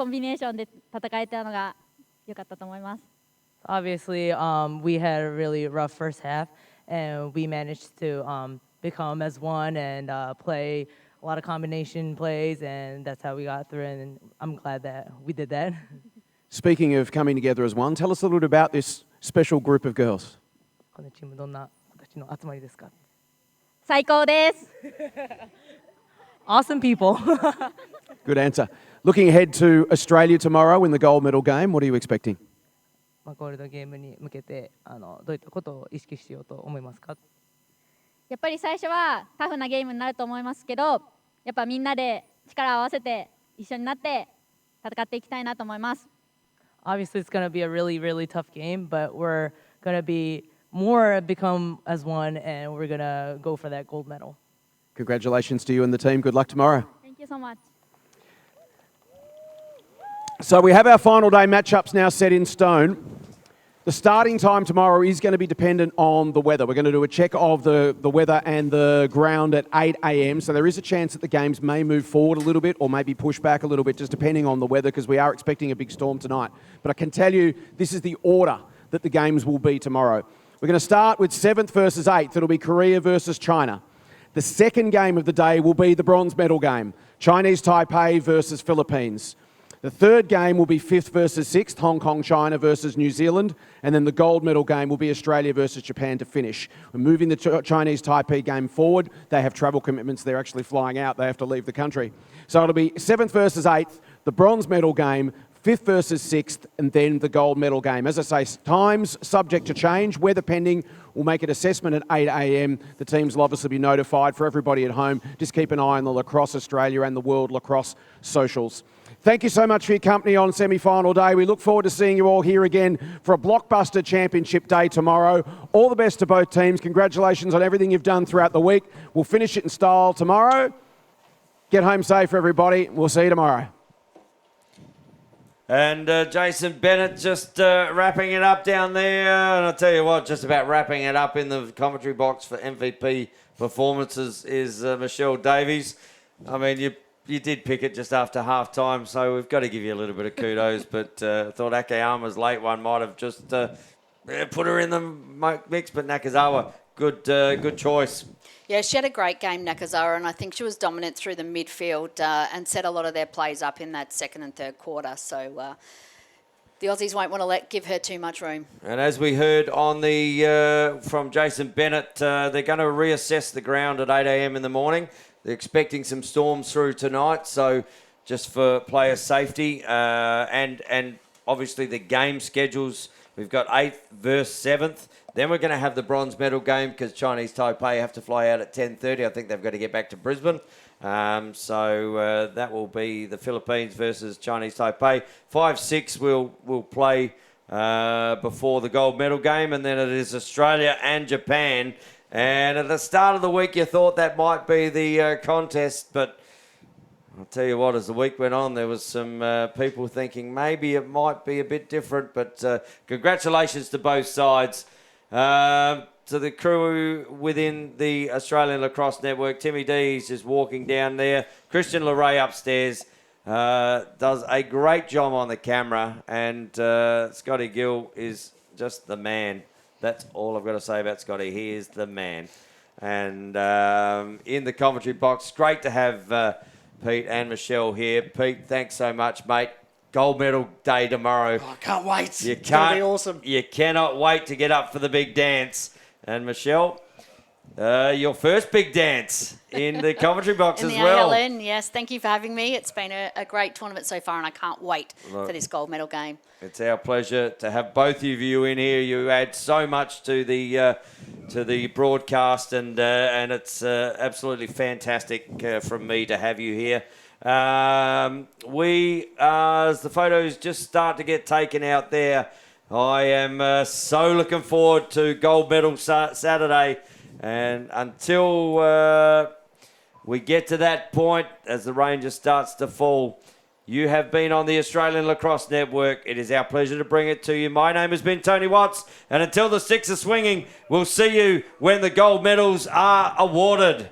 ンビネーションで戦えたのが良かったと思います。Obviously, we had a really rough first half, and we managed to become as one and play a lot of combination plays, and that's how we got through it, and I'm glad that we did that. Speaking of coming together as one, tell us a little bit about this special group of girls. このチームどんな形の集まりですか？最高です。Awesome people. Good answer. Looking ahead to Australia tomorrow in the gold medal game, what are you expecting? ゴールドゲームに向けてどういったことを意識しようと思いますか？やっぱり最初はタフなゲームになると思いますけど、やっぱみんなで力を合わせて一緒になって戦っていきたいなと思います。Obviously, it's going to be a really, really tough game, but we're going to be more become as one, and we're going to go for that gold medal. Congratulations to you and the team. Good luck tomorrow. Thank you so much. So we have our final day matchups now set in stone. The starting time tomorrow is going to be dependent on the weather. We're going to do a check of the weather and the ground at 8 a.m. So there is a chance that the games may move forward a little bit or maybe push back a little bit, just depending on the weather, because we are expecting a big storm tonight. But I can tell you this is the order that the games will be tomorrow. We're going to start with 7th versus 8th. It'll be Korea versus China. The second game of the day will be the bronze medal game, Chinese Taipei versus Philippines. The third game will be 5th versus 6th, Hong Kong, China versus New Zealand. And then the gold medal game will be Australia versus Japan to finish. We're moving the Chinese Taipei game forward. They have travel commitments. They're actually flying out. They have to leave the country. So it'll be 7th versus 8th, the bronze medal game, 5th versus 6th, and then the gold medal game. As I say, times subject to change. Weather pending. We'll make an assessment at 8 a.m. The teams will obviously be notified. For everybody at home, just keep an eye on the Lacrosse Australia and the World Lacrosse socials. Thank you so much for your company on semi-final day. We look forward to seeing you all here again for a blockbuster championship day tomorrow. All the best to both teams. Congratulations on everything you've done throughout the week. We'll finish it in style tomorrow. Get home safe, everybody. We'll see you tomorrow. And Jason Bennett just wrapping it up down there. And I'll tell you what, just about wrapping it up in the commentary box for MVP performances is Michelle Davies. I mean, you did pick it just after half-time, so we've got to give you a little bit of kudos, but I thought Akeyama's late one might have just put her in the mix, but Nakazawa, good choice. Yeah, she had a great game, Nakazawa, and I think she was dominant through the midfield and set a lot of their plays up in that second and third quarter, so the Aussies won't want to give her too much room. And as we heard on the from Jason Bennett, they're going to reassess the ground at 8 a.m. in the morning. They're expecting some storms through tonight, so just for player safety and obviously the game schedules, we've got 8th versus 7th. Then we're going to have the bronze medal game because Chinese Taipei have to fly out at 10:30. I think they've got to get back to Brisbane. So that will be the Philippines versus Chinese Taipei. 5-6 will play before the gold medal game, and then it is Australia and Japan. And at the start of the week, you thought that might be the contest, but I'll tell you what, as the week went on, there was some people thinking maybe it might be a bit different, but congratulations to both sides. To the crew within the Australian Lacrosse Network, Timmy D is just walking down there. Christian Leray upstairs does a great job on the camera, and Scotty Gill is just the man. That's all I've got to say about Scotty. He is the man. And in the commentary box, great to have Pete and Michelle here. Pete, thanks so much, mate. Gold medal day tomorrow. Oh, I can't wait. It's going to be awesome. You cannot wait to get up for the big dance. And Michelle, your first big dance in the commentary box in as the well. ALN, yes. Thank you for having me. It's been a great tournament so far, and I can't wait for this gold medal game. It's our pleasure to have both of you in here. You add so much to the broadcast, and it's absolutely fantastic from me to have you here. As the photos just start to get taken out there, I am so looking forward to gold medal Saturday. And until we get to that point, as the rain just starts to fall, you have been on the Australian Lacrosse Network. It is our pleasure to bring it to you. My name has been Tony Watts, and until the sticks are swinging, we'll see you when the gold medals are awarded.